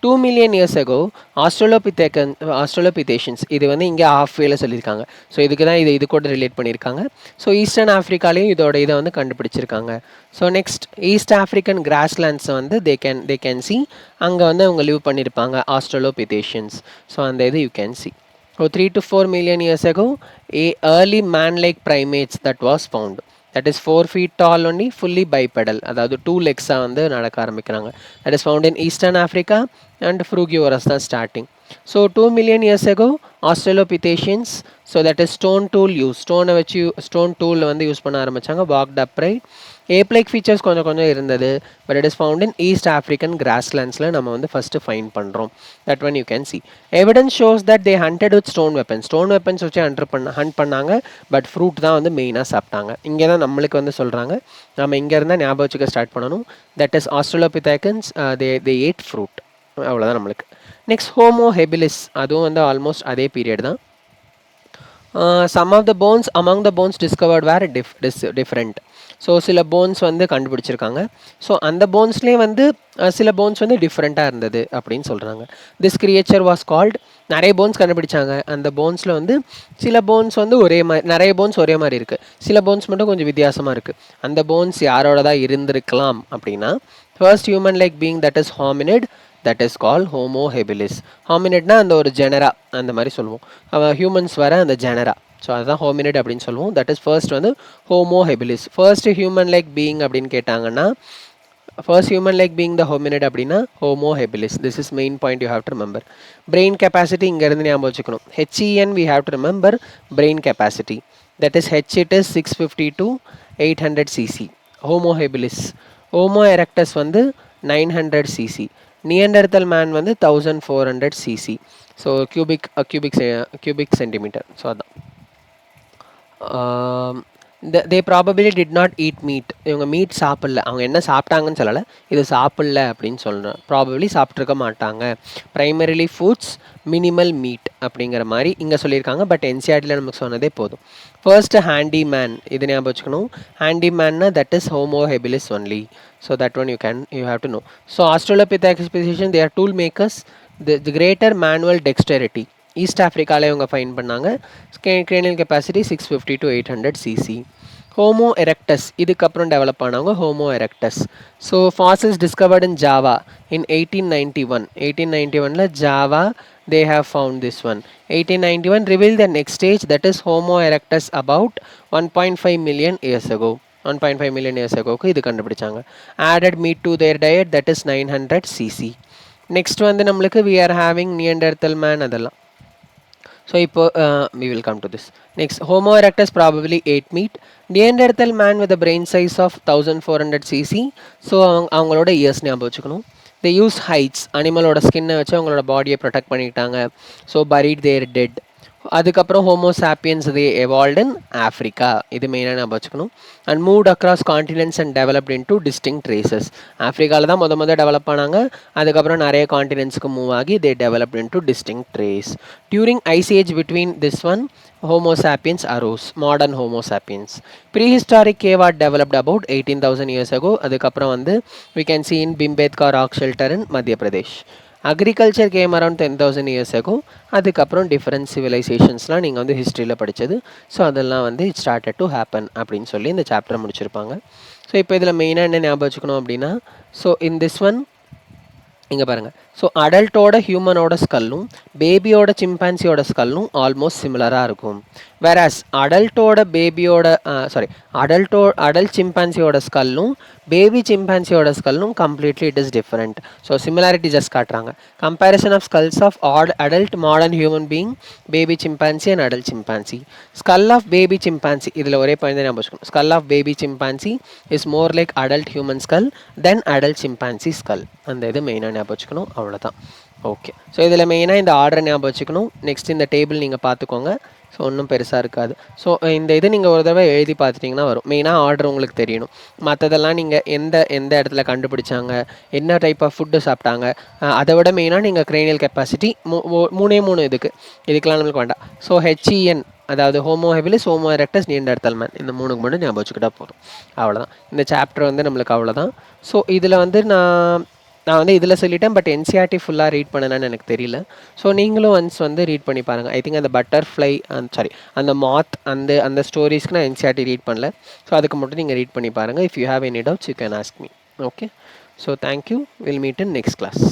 2 million years ago Australopithecines, இது வந்து இங்கே halfwayல சொல்லியிருக்காங்க. ஸோ இதுக்கு தான் இது கூட ரிலேட் பண்ணியிருக்காங்க. ஸோ ஈஸ்டர்ன் ஆஃப்ரிக்காலையும் இதோட இதை வந்து கண்டுபிடிச்சிருக்காங்க. ஸோ நெக்ஸ்ட் ஈஸ்ட் ஆஃப்ரிக்கன் கிராஸ்லேண்ட்ஸை வந்து தே கேன் சி, அங்கே வந்து அவங்க லிவ் பண்ணியிருப்பாங்க ஆஸ்ட்ரலோபிதேஷியன்ஸ். ஸோ அந்த இது you can see. So 3 to 4 million years ago, a early man-like primates that was found. That is 4 feet tall only, fully bipedal, அதாவது 2 legs-ஆ வந்து நடக்க ஆரம்பிக்கிறாங்க. That is found in Eastern Africa and frugivorous தான் starting. So 2 million years ago, Australopithecines, so that is stone tool use. Stone tool வந்து use பண்ண ஆரம்பிச்சாங்க. Walked upright. Ape-like features கொஞ்சம் இருந்தது, but it is found in East African grasslandsல நம்ம வந்து first find பண்ணுறோம். That one you can see. Evidence shows that they hunted with stone weapons. Stone weapons வச்சு hunt பண்ணாங்க, பட் ஃப்ரூட் தான் வந்து மெயினாக சாப்பிட்டாங்க. இங்கே தான் நம்மளுக்கு வந்து சொல்கிறாங்க, நம்ம இங்கே இருந்தால் ஞாபகம் வச்சுக்க ஸ்டார்ட் பண்ணணும். That is Australopithecines, they ate fruit. அவ்வளோதான் நம்மளுக்கு. நெக்ஸ்ட் ஹோமோ ஹெபிலிஸ், அதுவும் வந்து ஆல்மோஸ்ட் அதே பீரியட் தான். Some of the bones among the bones discovered were different. So சில போன்ஸ் வந்து கண்டுபிடிச்சிருக்காங்க. ஸோ அந்த போன்ஸ்லேயே வந்து சில போன்ஸ் வந்து டிஃப்ரெண்ட்டாக இருந்தது அப்படின்னு சொல்கிறாங்க. திஸ் கிரியேச்சர் வாஸ் கால்ட், நிறைய போன்ஸ் கண்டுபிடிச்சாங்க. அந்த போன்ஸில் வந்து சில போன்ஸ் வந்து ஒரே மாதிரி, நிறைய போன்ஸ் ஒரே மாதிரி இருக்குது, சில போன்ஸ் மட்டும் கொஞ்சம் வித்தியாசமாக இருக்குது. அந்த போன்ஸ் யாரோட தான் இருந்திருக்கலாம் அப்படின்னா, first human like being, that is hominid, that is called Homo habilis. Hominidனா அந்த ஒரு ஜெனரா அந்த மாதிரி சொல்லுவோம், ஹியூமன்ஸ் வர அந்த ஜெனரா. ஸோ அதுதான் ஹோமினிட் அப்படின்னு சொல்லுவோம். தட் இஸ் ஃபர்ஸ்ட் வந்து homo habilis. First human like being அப்படின்னு கேட்டாங்கன்னா, first human like being the hominid அப்படின்னா homo habilis. This is main point you have to remember. Brain capacity இங்கேருந்து ஞாபகம் வச்சுக்கணும். HEN we have to remember brain capacity. That is H it is 650 to 800 cc. Homo habilis. Homo erectus வந்து 900 cc. நியண்டர்தல் man வந்து 1400 cc. So cubic centimetre. So அதான் they probably did not eat meat. இவங்க meat சாப்பிடல, அவங்க என்ன சாப்பிட்டாங்கன்னு சொல்லலை, இது சாப்பிடல அப்படின்னு சொல்கிறேன். ப்ராபபிலி சாப்பிட்ருக்க மாட்டாங்க. ப்ரைமரிலி ஃபுட்ஸ், மினிமல் மீட் அப்படிங்கிற மாதிரி இங்கே சொல்லியிருக்காங்க. பட் என்சிஆர்டியில் நமக்கு சொன்னதே போதும். ஃபர்ஸ்ட் ஹேண்டி மேன், இது ஞாபகம் வச்சுக்கணும். ஹேண்டி மேன்னா that is homo habilis only. So that one you have to know. So australopithecus speciation, they are tool makers, the greater manual dexterity. East ஆஃப்ரிக்காவில் இவங்க ஃபைன் பண்ணாங்க. Cranial capacity 650 to 800 cc. Homo erectus, இதுக்கப்புறம் develop ஆனவங்க homo erectus. So fossils discovered in Java in 1891. 1891ல Java they have found this one. 1891 revealed the next stage, that is Homo erectus about 1.5 million years ago. 1.5 million years ago இது கண்டுபிடிச்சாங்க. Added meat to their diet, that is 900 cc. Next வந்து நம்மளுக்கு we are having Neanderthal man அதெல்லாம். So we will come to this. Next, Homo erectus probably ate meat. Neanderthal man with a brain size of 1400 cc. So அவங்களோட years ஞாபகம் வச்சுக்கணும். They use hides, அனிமலோட ஸ்கின்னை வச்சு அவங்களோட பாடியை ப்ரொடெக்ட் பண்ணிக்கிட்டாங்க. So buried their dead. அதுக்கப்புறம் homo sapiens they evolved in Africa, இது மெயினாக ஞாபகம் வச்சுக்கணும். And moved across continents and developed into distinct races. ஆஃப்ரிக்காவில் தான் மொதல் டெவலப் ஆனாங்க. அதுக்கப்புறம் நிறைய காண்டினென்ட்ஸ்க்கு மூவ் ஆகி they developed into distinct race. During ice age between this one Homo sapiens arose, modern Homo sapiens. Prehistoric cave art developed about 18,000 years ago. அதுக்கப்புறம் வந்து we can see in Bhimbetka rock shelter in Madhya Pradesh. Agriculture game around 10,000 years ஆகோ. அதுக்கப்புறம் different சிவிலைசேஷன்ஸ்லாம் நீங்கள் வந்து ஹிஸ்ட்ரியில் படித்தது. So அதெல்லாம் வந்து it started to happen அப்படின்னு சொல்லி இந்த சாப்டர் முடிச்சிருப்பாங்க. ஸோ இப்போ இதில் மெயினாக என்ன ஞாபகம் வச்சுக்கணும் அப்படின்னா, ஸோ இன் திஸ் ஒன் இங்கே பாருங்கள். ஸோ அடல்ட்டோட ஹியூமனோட ஸ்கல்லும் பேபியோட சிம்பான்சியோட ஸ்கல்லும் ஆல்மோஸ்ட் சிமிலராக இருக்கும். வேறாஸ் அடல்ட்டோட பேபியோட அடல்ட் சிம்பான்சியோட ஸ்கல்லும் பேபி சிம்பான்சியோட ஸ்கல்லும் completely it is different. So similarity just காட்டுறாங்க. Comparison of skulls of adult modern human being, baby chimpanzee and adult chimpanzee. Skull of baby chimpanzee, இதில் ஒரே பாயிண்ட் தான் ஞாபகம் வச்சுக்கணும். Skull of baby chimpanzee is more like adult human skull then adult chimpanzee skull. அந்த இது மெயினாக ஞாபகம் வச்சுக்கணும். அவ்வளோதான். ஓகே. ஸோ இதில் மெயினாக இந்த ஆர்டரை ஞாபகம் வச்சுக்கணும். நெக்ஸ்ட் இந்த டேபிள் நீங்கள் பார்த்துக்கோங்க. ஸோ ஒன்றும் பெருசாக இருக்காது. ஸோ இந்த இது நீங்கள் ஒரு தடவை எழுதி பார்த்துட்டிங்கன்னா வரும். மெயினாக ஆர்டர் உங்களுக்கு தெரியணும். மற்றதெல்லாம் நீங்கள் எந்த இடத்துல கண்டுபிடிச்சாங்க, என்ன டைப் ஆஃப் ஃபுட்டு சாப்பிட்டாங்க, அதை விட மெயினாக நீங்கள் கிரேனியல் கெப்பாசிட்டி மூணு இதுக்கெல்லாம் நம்மளுக்கு வேண்டாம். ஸோ HEN, அதாவது homo habilis, homo erectus, நியண்டர்தல் man, இந்த மூணுக்கு மட்டும் ஞாபகம் வச்சுக்கிட்டா போதும். அவ்வளோதான். இந்த சாப்டர் வந்து நம்மளுக்கு அவ்வளோதான். ஸோ இதில் வந்து நான் வந்து இதில் சொல்லிட்டேன். பட் என்சிஆர்டி ஃபுல்லாக ரீட் பண்ணலான்னு எனக்கு தெரியல. ஸோ நீங்களும் ஒன்ஸ் வந்து ரீட் பண்ணி பாருங்கள். ஐ திங்க் அந்த பட்டர்ஃப்ளை அந்த மாத் அந்த ஸ்டோரிஸ்க்கு நான் என்சிஆர்டி ரீட் பண்ணல. ஸோ அதுக்கு மட்டும் நீங்கள் ரீட் பண்ணி பாருங்கள். If you have any doubts you can ask me. Okay. So thank you. Will meet in next class.